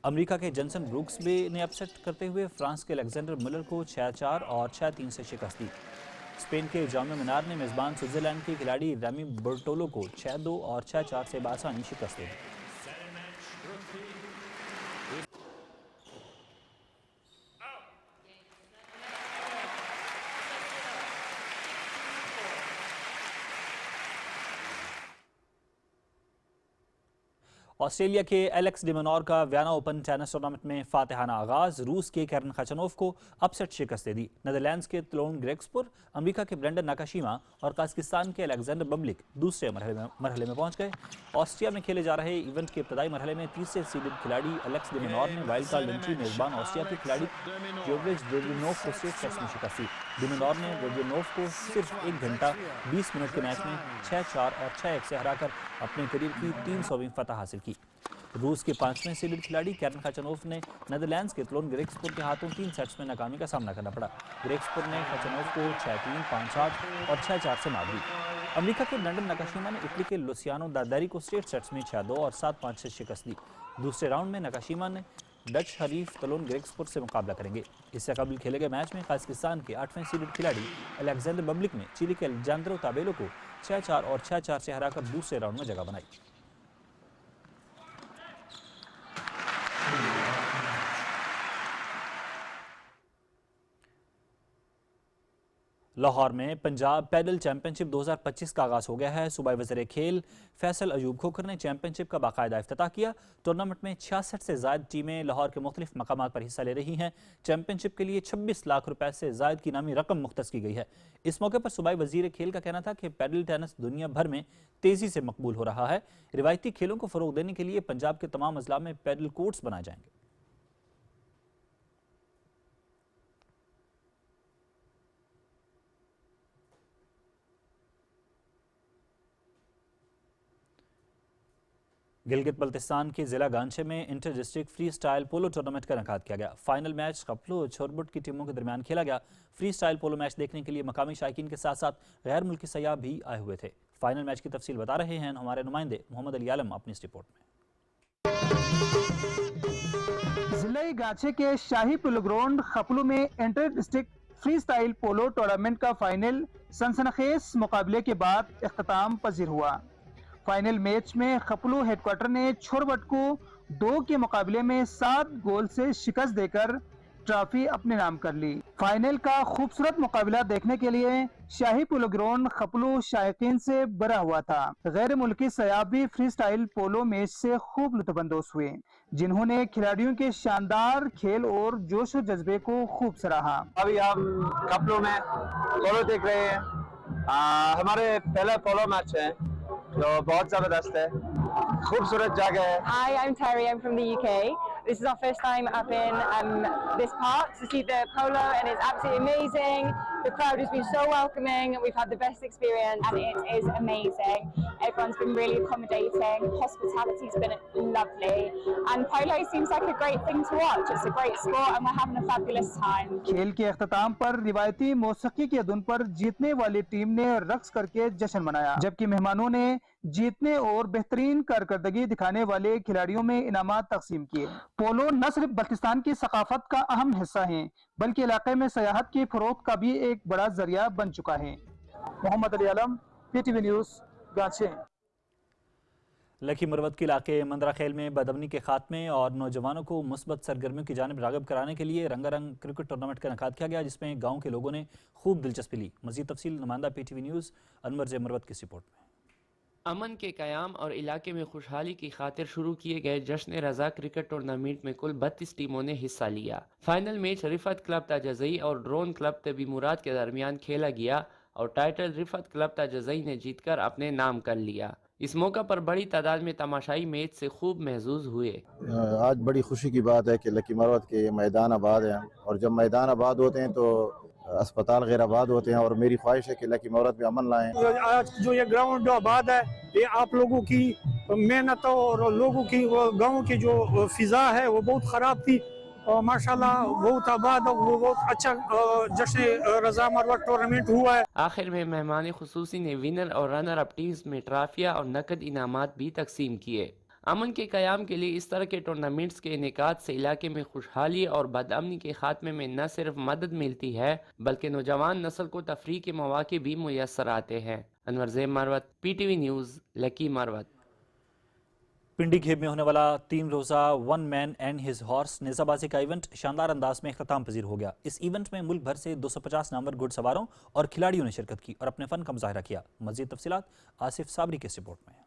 अमेरिका के जनसन ब्रूक्स बे ने अपसेट करते हुए फ्रांस के अलेक्जेंडर मुलर को 6-4 और 6-3 से शिकस्त दी। स्पेन के जौमे मनार ने मेजबान स्विट्जरलैंड के खिलाड़ी रेमी बर्टोलो को 6-2 और 6-4 से बासानी शिकस्त दी। آسٹریلیا کے ایلیکس ڈی منور کا ویانا اوپن ٹینس ٹورنامنٹ میں فاتحانہ آغاز، روس کے کیرن خاچانوف کو اپ سیٹ شکست دے دی۔ نیدرلینڈز کے تلون گریگسپور، امریکہ کے برینڈن ناکاشیما اور قازقستان کے الیگزینڈر ببلک دوسرے مرحلے میں پہنچ گئے۔ آسٹریا میں کھیلے جا رہے ایونٹ کے ابتدائی مرحلے میں تیسرے سیڈڈ کھلاڑی ایلیکس ڈی منور نے وائلڈ کارڈ انٹری میزبان آسٹریا کے کھلاڑی جورج ویربینوف کو سٹریٹ سیٹس میں شکست دی۔ ڈی منور نے ویربینوف کو صرف 1 گھنٹہ 20 منٹ کے میچ میں 6-4 اور 6-1 سے ہرا کر اپنے کیریئر کی 300ویں فتح حاصل کی۔ روس کے 5ویں سیڈڈ کھلاڑی کیرن خاچانوف نے نیدرلینڈز کے تلون گریگسپور کے ہاتھوں 3 سیٹس میں ناکامی کا سامنا کرنا پڑا۔ گریگسپور نے خاچانوف کو 6-3، 5-8 اور 6-4 سے مار دی۔ امریکہ کے برینڈن ناکاشیما نے اٹلی کے لوسیانو دادیری کو اسٹریٹ سیٹس میں 6-2 اور 7-5 سے شکست دی۔ دوسرے راؤنڈ میں ناکاشیما نے ڈچ حریف تلون گریگسپور سے مقابلہ کریں گے۔ اس سے قبل کھیلے گئے میچ میں قازقستان کے 8ویں سیڈڈ کھلاڑی الیگزینڈر ببلک نے چیلی کے الجاندرو تابیلو کو 6-4 اور 6-4 سے ہرا کر دوسرے راؤنڈ میں جگہ بنائی۔ لاہور میں پنجاب پیڈل چیمپئن شپ 2025 کا آغاز ہو گیا ہے۔ صوبائی وزیر کھیل فیصل ایوب کھوکھر نے چیمپئن شپ کا باقاعدہ افتتاح کیا۔ ٹورنامنٹ میں 66 سے زائد ٹیمیں لاہور کے مختلف مقامات پر حصہ لے رہی ہیں۔ چیمپئن شپ کے لیے 26 لاکھ روپے سے زائد کی انعامی رقم مختص کی گئی ہے۔ اس موقع پر صوبائی وزیر کھیل کا کہنا تھا کہ پیڈل ٹینس دنیا بھر میں تیزی سے مقبول ہو رہا ہے۔ روایتی کھیلوں کو فروغ دینے کے لیے پنجاب کے تمام اضلاع میں پیڈل کورٹس بنائے جائیں گے۔ گلگت بلتستان کے ضلع گانچے میں inter district freestyle polo tournament کا انعقاد کیا گیا۔ فائنل میچ خپلو اور چھوربٹ کی ٹیموں کے درمیان کھیلا گیا۔ فری سٹائل پولو میچ دیکھنے کے لیے مقامی شائقین کے ساتھ ساتھ غیر ملکی سیاح بھی آئے ہوئے تھے۔ فائنل میچ کی تفصیل بتا رہے ہیں ہمارے نمائندے محمد علی عالم اپنی اس رپورٹ میں۔ ضلع گانچے کے شاہی پولو گراؤنڈ خپلو میں inter district freestyle polo tournament کا فائنل سنسنخیز مقابلے کے بعد اختتام پذیر ہوا۔ فائنل میچ میں خپلو ہیڈ کوارٹر نے چھوربٹ کو 2 کے مقابلے میں 7 گول سے شکست دے کر ٹرافی اپنے نام کر لی۔ فائنل کا خوبصورت مقابلہ دیکھنے کے لیے شاہی پولو گراؤنڈ خپلو شائقین سے بھرا ہوا تھا۔ غیر ملکی سیاح بھی فری سٹائل پولو میچ سے خوب لطف اندوز ہوئے، جنہوں نے کھلاڑیوں کے شاندار کھیل اور جوش و جذبے کو خوب سراہا۔ ابھی ہم خپلو میں پولو دیکھ رہے ہیں۔ ہمارے پہلا پولو میچ ہے جو بہت زبردست ہے، خوبصورت جگہ ہے۔ Hi, I'm Terry. I'm from the UK. This is our first time up in this park to see the polo, and it's absolutely amazing. The crowd has been so welcoming. We've had the best experience, and it is amazing. Everyone's been really accommodating. Hospitality's been lovely, and polo seems like a great thing to watch. It's a great sport, and we're having a fabulous time. کھیل کے اختتام پر روایتی موسیقی کی دھن پر جیتنے والی team نے رقص کر کے جشن منایا، جبکہ مہمانوں نے جیتنے اور بہترین کارکردگی دکھانے والے کھلاڑیوں میں انعامات تقسیم کیے۔ پولو نہ صرف بلتستان کی ثقافت کا اہم حصہ ہیں بلکہ علاقے میں سیاحت کی فروغ کا بھی ایک بڑا ذریعہ بن چکا ہے۔ محمد علی عالم، PTV نیوز، گانچے۔ لکی مروت کے علاقے مندرہ خیل میں بدامنی کے خاتمے اور نوجوانوں کو مثبت سرگرمیوں کی جانب راغب کرانے کے لیے رنگا رنگ کرکٹ ٹورنامنٹ کا انعقاد کیا گیا، جس میں گاؤں کے لوگوں نے خوب دلچسپی لی۔ مزید تفصیل نمائندہ PTV نیوز انور جے مروت کی رپورٹ میں۔ امن کے قیام اور علاقے میں خوشحالی کی خاطر شروع کیے گئے جشن رضا کرکٹ ٹورنامنٹ میں کل 32 ٹیموں نے حصہ لیا۔ فائنل میچ رفت کلب تاجزئی اور ڈرون کلب طبی مراد کے درمیان کھیلا گیا اور ٹائٹل رفت کلب تاجزئی نے جیت کر اپنے نام کر لیا۔ اس موقع پر بڑی تعداد میں تماشائی میچ سے خوب محظوظ ہوئے۔ آج بڑی خوشی کی بات ہے کہ لکی مروت کے میدان آباد ہیں، اور جب میدان آباد ہوتے ہیں تو اسپتال غیر آباد ہوتے ہیں، اور میری خواہش ہے کہ لکی مروت میں امن لائیں۔ آج جو یہ گراؤنڈ جو آباد ہے، یہ آپ لوگوں کی محنت اور لوگوں کی گاؤں کی جو فضا ہے وہ بہت خراب تھی، اور ماشاءاللہ بہت آباد اور وہ بہت اچھا جشن رضا مروت ٹورنامنٹ ہوا ہے۔ آخر میں مہمان خصوصی نے ونر اور رنر اپ ٹیمز میں ٹرافیاں اور نقد انعامات بھی تقسیم کیے۔ امن کے قیام کے لیے اس طرح کے ٹورنامنٹس کے انعقاد سے علاقے میں خوشحالی اور بدامنی کے خاتمے میں نہ صرف مدد ملتی ہے بلکہ نوجوان نسل کو تفریح کے مواقع بھی میسر آتے ہیں۔ Anwar Zaim Marwat, PTV news, Lakki Marwat. پنڈی گھیب میں ہونے والا 3 روزہ one man and his horse نیزہ بازی کا ایونٹ شاندار انداز میں اختتام پذیر ہو گیا۔ اس ایونٹ میں ملک بھر سے 250 نامور گھڑ سواروں اور کھلاڑیوں نے شرکت کی اور اپنے فن کا مظاہرہ کیا۔ مزید تفصیلات آصف صابری کی اس رپورٹ میں۔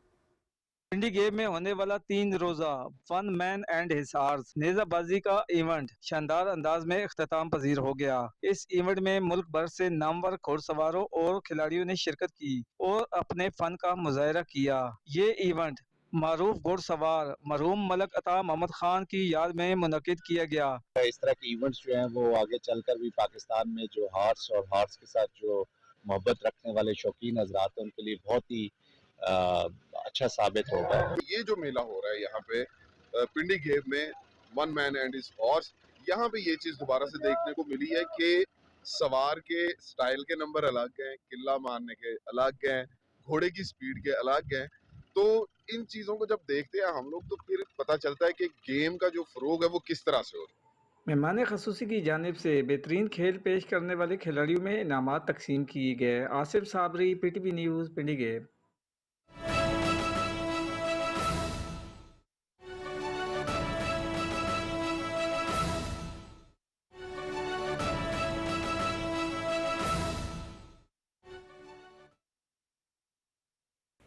पिंडी गेम में होने वाला 3 रोजा fun man and his horse नेजाबाजी का इवेंट शानदार अंदाज में इख्तिताम पजीर हो गया। इस इवेंट में मुल्क भर से नामवर घुड़सवारों और खिलाड़ियों ने शिरकत की और अपने फन का मुजाहरा किया। ये इवेंट मारूफ घुड़सवार मरहूम मलक अता मोहम्मद खान की याद में मुनक्किद किया गया। इस तरह के इवेंट्स जो हैं वो आगे चलकर भी पाकिस्तान में जो हॉर्स और हॉर्स के साथ जो मोहब्बत रखने वाले शौकीन हजरात हैं उनके लिए बहुत ही अच्छा साबित होगा। ये जो मेला हो रहा है यहाँ पे पिंडी गेम में one man and his horse, यहाँ पे ये चीज दोबारा से देखने को मिली है कि सवार के स्टाइल के नंबर अलग हैं, किला मारने के अलग हैं, घोड़े की स्पीड के अलग हैं। तो इन चीजों को जब देखते हैं हम लोग तो फिर पता चलता है कि गेम का जो फरोग है वो किस तरह से हो रहा है। मेहमान खसूसी की जानिब से बेहतरीन खेल पेश करने वाले खिलाड़ियों में इनामात तकसीम किए गए। आसिफ साबरी, PTV न्यूज़, पिंडी गेम।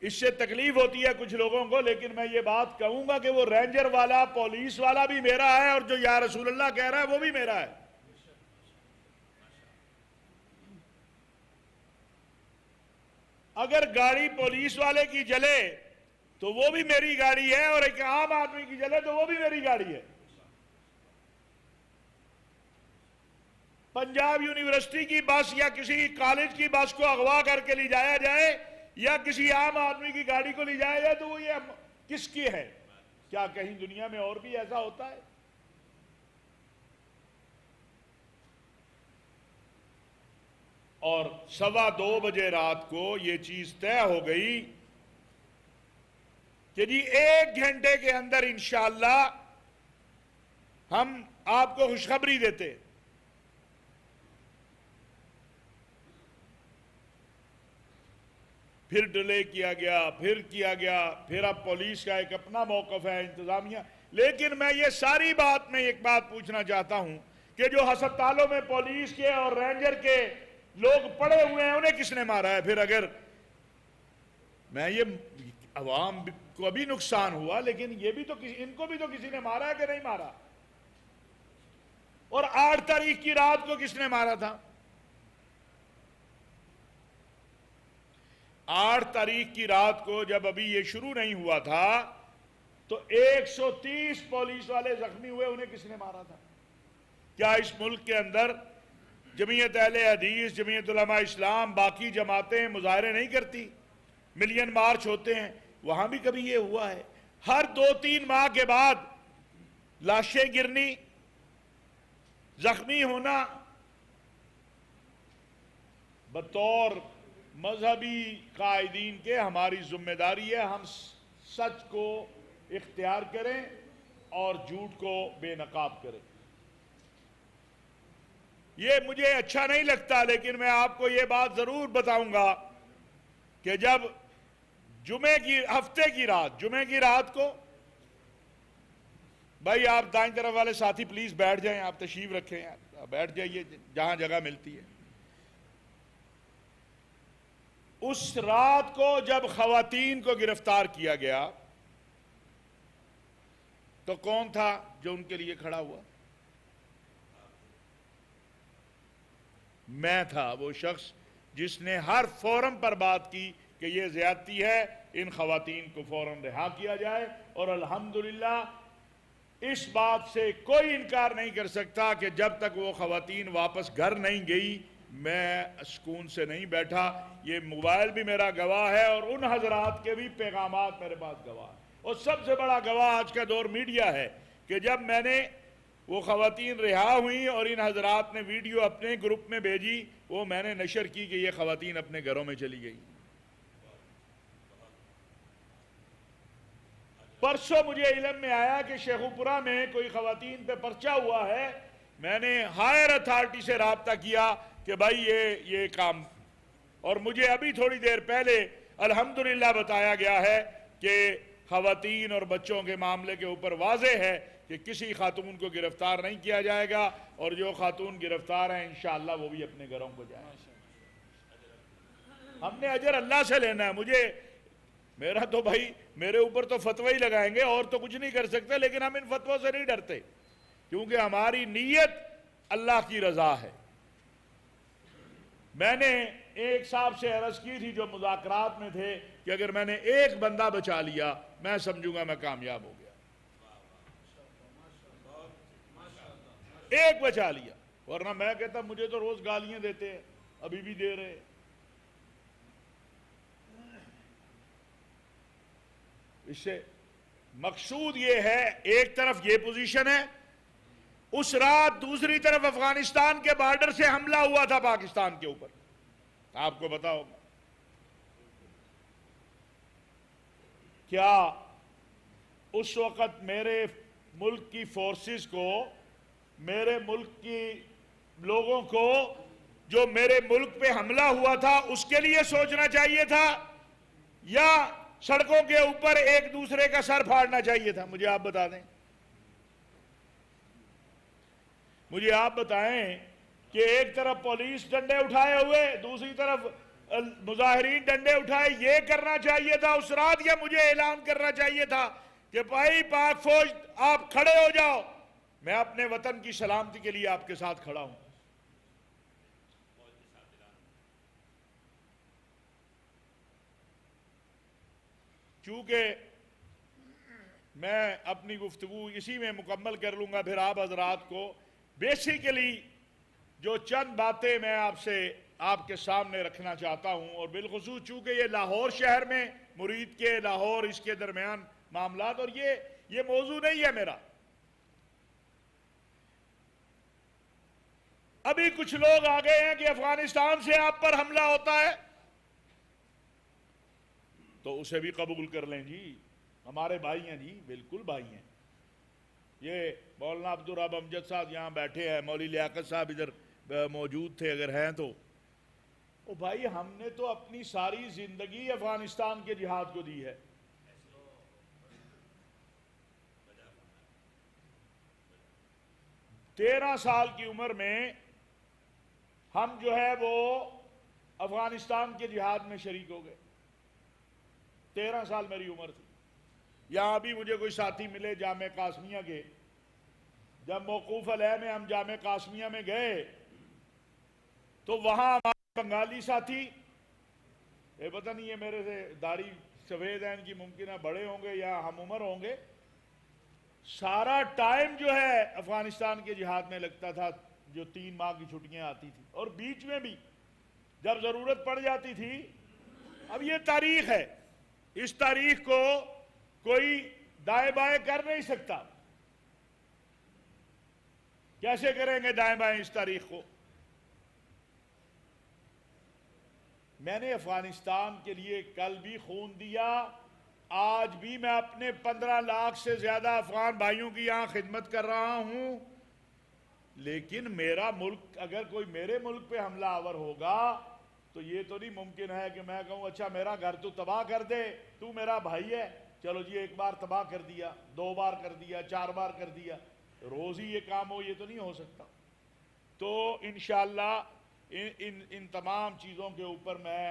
इससे तकलीफ होती है कुछ लोगों को, लेकिन मैं ये बात कहूंगा कि वो रेंजर वाला पुलिस वाला भी मेरा है और जो या रसूल अल्लाह कह रहा है वो भी मेरा है। अगर गाड़ी पुलिस वाले की जले तो वो भी मेरी गाड़ी है, और एक आम आदमी की जले तो वो भी मेरी गाड़ी है। पंजाब यूनिवर्सिटी की बस या किसी कॉलेज की बस को अगवा करके ले जाया जाए या किसी आम आदमी की गाड़ी को ले जाया जाए तो वो ये किसकी है? क्या कहीं दुनिया में और भी ऐसा होता है? और 2:15 बजे रात को ये चीज तय हो गई कि जी 1 घंटे के अंदर इंशाअल्लाह हम आपको खुशखबरी देते। फिर डिले किया गया, फिर अब पुलिस का एक अपना मौकफ है, इंतजामिया। लेकिन मैं ये सारी बात में एक बात पूछना चाहता हूं कि जो अस्पतालों में पुलिस के और रेंजर के लोग पड़े हुए हैं उन्हें किसने मारा है? फिर अगर मैं ये अवाम को भी नुकसान हुआ, लेकिन ये भी तो इनको भी तो किसी ने मारा है कि नहीं मारा? और 8 तारीख की रात को किसने मारा था? 8 तारीख की रात को जब अभी ये शुरू नहीं हुआ था तो 130 पुलिस वाले जख्मी हुए, उन्हें किसने मारा था? क्या इस मुल्क के अंदर जमीयत अहले हदीस, जमीयत उलमा इस्लाम, बाकी जमातें मुजाहरे नहीं करती? मिलियन मार्च होते हैं, वहां भी कभी ये हुआ है? हर 2-3 माह के बाद लाशें गिरनी, जख्मी होना। बतौर मजहबी कायदीन के हमारी जिम्मेदारी है हम सच को इख्तियार करें और झूठ को बेनकाब करें। ये मुझे अच्छा नहीं लगता, लेकिन मैं आपको ये बात जरूर बताऊंगा कि जब हफ्ते की रात, जुमे की रात को, भाई आप दाईं तरफ वाले साथी प्लीज बैठ जाएं, आप तशरीफ रखें, आप बैठ जाइए जहां जगह मिलती है। उस रात को जब खवातीन को गिरफ्तार किया गया तो कौन था जो उनके लिए खड़ा हुआ? मैं था, वो शख्स जिसने हर फोरम पर बात की कि ये ज्यादती है, इन खवातीन को फौरन रिहा किया जाए। और अल्हम्दुलिल्लाह इस बात से कोई इनकार नहीं कर सकता कि जब तक वो खवातीन वापस घर नहीं गई मैं सुकून से नहीं बैठा। ये मोबाइल भी मेरा गवाह है और उन हजरात के भी पैगामात मेरे पास गवाह है। और सबसे बड़ा गवाह आज का दौर मीडिया है कि जब मैंने वो खवातीन रिहा हुई और इन हजरात ने वीडियो अपने ग्रुप में भेजी, वो मैंने नशर की कि ये खवातीन अपने घरों में चली गई। परसों मुझे इल्म में आया कि शेखुपुरा में कोई खवातीन पे पर्चा हुआ है। मैंने हायर अथॉरिटी से राब्ता किया कि भाई ये काम, और मुझे अभी थोड़ी देर पहले अल्हम्दुलिल्लाह बताया गया है कि खवातीन और बच्चों के मामले के ऊपर वाज़े है कि किसी खातून को गिरफ्तार नहीं किया जाएगा, और जो खातून गिरफ्तार हैं इंशाअल्लाह वो भी अपने घरों को जाए। हमने अजर अल्लाह से लेना है। मुझे मेरा तो भाई, मेरे ऊपर तो फतवा ही लगाएंगे और तो कुछ नहीं कर सकते, लेकिन हम इन फतवों से नहीं डरते क्योंकि हमारी नीयत अल्लाह की रजा है। मैंने एक साहब से अर्ज की थी जो मुज़ाकरात में थे कि अगर मैंने एक बंदा बचा लिया मैं समझूंगा मैं कामयाब हो गया, एक बचा लिया, वरना मैं कहता मुझे तो रोज गालियां देते हैं, अभी भी दे रहे हैं। इससे मकसूद ये है, एक तरफ ये पोजीशन है, उस रात दूसरी तरफ अफगानिस्तान के बॉर्डर से हमला हुआ था पाकिस्तान के ऊपर, आपको पता होगा। क्या उस वक्त मेरे मुल्क की फोर्सेस को, मेरे मुल्क की लोगों को जो मेरे मुल्क पे हमला हुआ था उसके लिए सोचना चाहिए था या सड़कों के ऊपर एक दूसरे का सर फाड़ना चाहिए था? मुझे आप बता दें, मुझे आप बताएं कि एक तरफ पुलिस डंडे उठाए हुए, दूसरी तरफ मुजाहिरीन डंडे उठाए, ये करना चाहिए था उस रात, या मुझे ऐलान करना चाहिए था कि भाई पाक फौज आप खड़े हो जाओ, मैं अपने वतन की सलामती के लिए आपके साथ खड़ा हूं। चूंकि मैं अपनी गुफ्तगू इसी में मुकम्मल कर लूंगा, फिर आप हजरात को बेसिकली जो चंद बातें मैं आपसे आपके सामने रखना चाहता हूं, और बिलखुसूस चूंकि ये लाहौर शहर में मुरीद के लाहौर इसके दरमियान मामलात, और ये मौजू नहीं है मेरा। अभी कुछ लोग आ गए हैं कि अफगानिस्तान से आप पर हमला होता है तो उसे भी कबूल कर लें जी, हमारे भाई हैं जी, बिल्कुल भाई हैं। ये मौलाना अब्दुल रब अमजद साहब यहाँ बैठे हैं, मौली लियाकत साहब इधर मौजूद थे, अगर हैं तो ओ भाई हमने तो अपनी सारी जिंदगी अफगानिस्तान के जिहाद को दी है। तेरह साल की उम्र में हम जो है वो अफगानिस्तान के जिहाद में शरीक हो गए। 13 साल मेरी उम्र थी। यहां भी मुझे कोई साथी मिले जामे कासमिया के, जब मौकूफ अलह में हम जामे कासमिया में गए तो वहां हमारे बंगाली साथी, ये पता नहीं है मेरे से दाढ़ी सफेद है इनकी, मुमकिन है बड़े होंगे या हम उम्र होंगे, सारा टाइम जो है अफगानिस्तान के जिहाद में लगता था, जो 3 माह की छुट्टियां आती थी, और बीच में भी जब जरूरत पड़ जाती थी। अब ये तारीख है, इस तारीख को कोई दाएं बाएं कर नहीं सकता। कैसे करेंगे दाएं बाएं इस तारीख को? मैंने अफगानिस्तान के लिए कल भी खून दिया, आज भी मैं अपने 15 लाख से ज्यादा अफगान भाइयों की यहां खिदमत कर रहा हूं। लेकिन मेरा मुल्क, अगर कोई मेरे मुल्क पे हमला आवर होगा तो ये तो नहीं मुमकिन है कि मैं कहूं अच्छा मेरा घर तू तबाह कर दे, तू मेरा भाई है, चलो जी एक बार तबाह कर दिया, 2 बार कर दिया, 4 बार कर दिया, रोज ही ये काम हो, ये तो नहीं हो सकता। तो इंशाअल्लाह इन तमाम चीज़ों के ऊपर मैं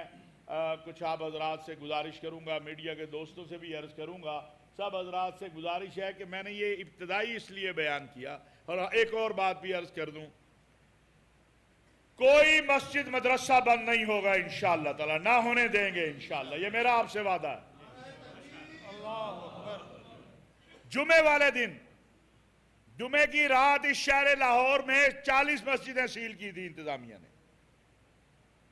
कुछ आप हजरात से गुजारिश करूंगा, मीडिया के दोस्तों से भी अर्ज करूंगा, सब हजरात से गुजारिश है कि मैंने ये इब्तदाई इसलिए बयान किया। और एक और बात भी अर्ज कर दूं, कोई मस्जिद मदरसा बंद नहीं होगा इंशाअल्लाह ताला, ना होने देंगे इंशाअल्लाह, ये मेरा आपसे वादा है। जुमे वाले दिन, जुमे की रात इस शहर लाहौर में 40 मस्जिदें सील की थी इंतजामिया ने।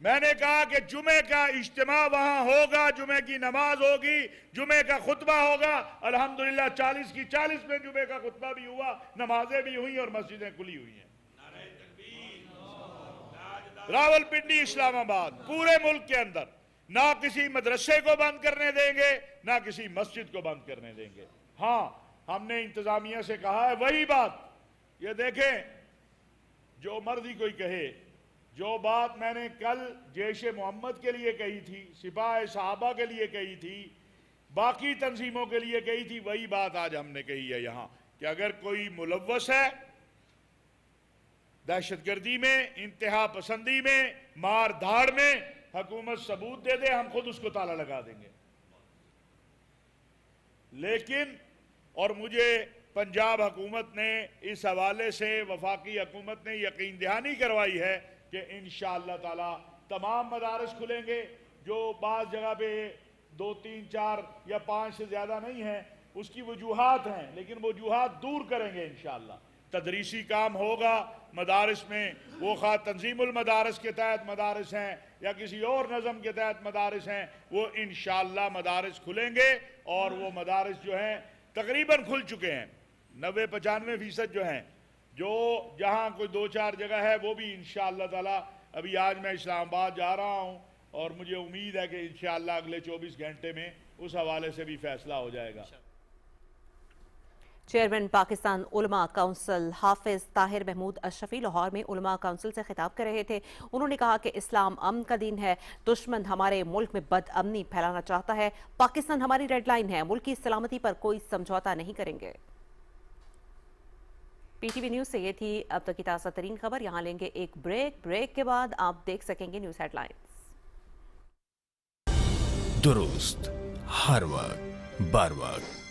मैंने कहा कि जुमे का इज्तिमा वहां होगा, जुमे की नमाज होगी, जुमे का खुतबा होगा। अल्हम्दुलिल्लाह 40 की 40 में जुमे का खुतबा भी हुआ, नमाजें भी हुई और मस्जिदें खुली हुई हैं। रावलपिंडी, इस्लामाबाद, पूरे मुल्क के अंदर ना किसी मदरसे को बंद करने देंगे, ना किसी मस्जिद को बंद करने देंगे। हाँ, हमने इंतजामिया से कहा है वही बात, ये देखें जो मर्जी कोई कहे, जो बात मैंने कल जैश मोहम्मद के लिए कही थी, सिपाह सहाबा के लिए कही थी, बाकी तंजीमों के लिए कही थी, वही बात आज हमने कही है यहाँ कि अगर कोई मुलव्वस है दहशतगर्दी में, इंतहा पसंदी में, मार धाड़ में, हुकूमत सबूत दे दे, हम खुद उसको ताला लगा देंगे। लेकिन और मुझे पंजाब हुकूमत ने इस हवाले से वफाकी हुकूमत ने यकीन दहानी करवाई है कि इंशाअल्लाह ताला तमाम मदारस खुलेंगे। जो बाज़ जगह पे 2, 3, 4 या 5 से ज़्यादा नहीं है, उसकी वजूहात हैं, लेकिन वजूहात दूर करेंगे इंशाअल्लाह। तदरीसी काम होगा मदारस में, वो खा तंजीमुल मदारस के तहत मदारस हैं या किसी और नज़म के तहत मदारस हैं, वो इंशाअल्लाह मदारस खुलेंगे। और वो मदारस जो हैं तकरीबन खुल चुके हैं, 90-95% जो हैं। जो जहाँ कोई 2-4 जगह है वो भी इंशाअल्लाह ताला, अभी आज मैं इस्लामाबाद जा रहा हूँ और मुझे उम्मीद है कि इंशाअल्लाह अगले 24 घंटे में उस हवाले से भी फैसला हो जाएगा। चेयरमैन पाकिस्तान उलमा काउंसिल हाफिज ताहिर महमूद अशरफी लाहौर में उलमा काउंसिल से खिताब कर रहे थे। उन्होंने कहा कि इस्लाम अमन का दीन है, दुश्मन हमारे मुल्क में बदअमनी फैलाना चाहता है। पाकिस्तान हमारी रेड लाइन है, मुल्क की सलामती पर कोई समझौता नहीं करेंगे। पीटीवी न्यूज से ये थी अब तक की ताज़ा तरीन खबर। यहाँ लेंगे एक ब्रेक के बाद आप देख सकेंगे न्यूज हेडलाइंस। दुरुस्त हर वक्त बर वक्त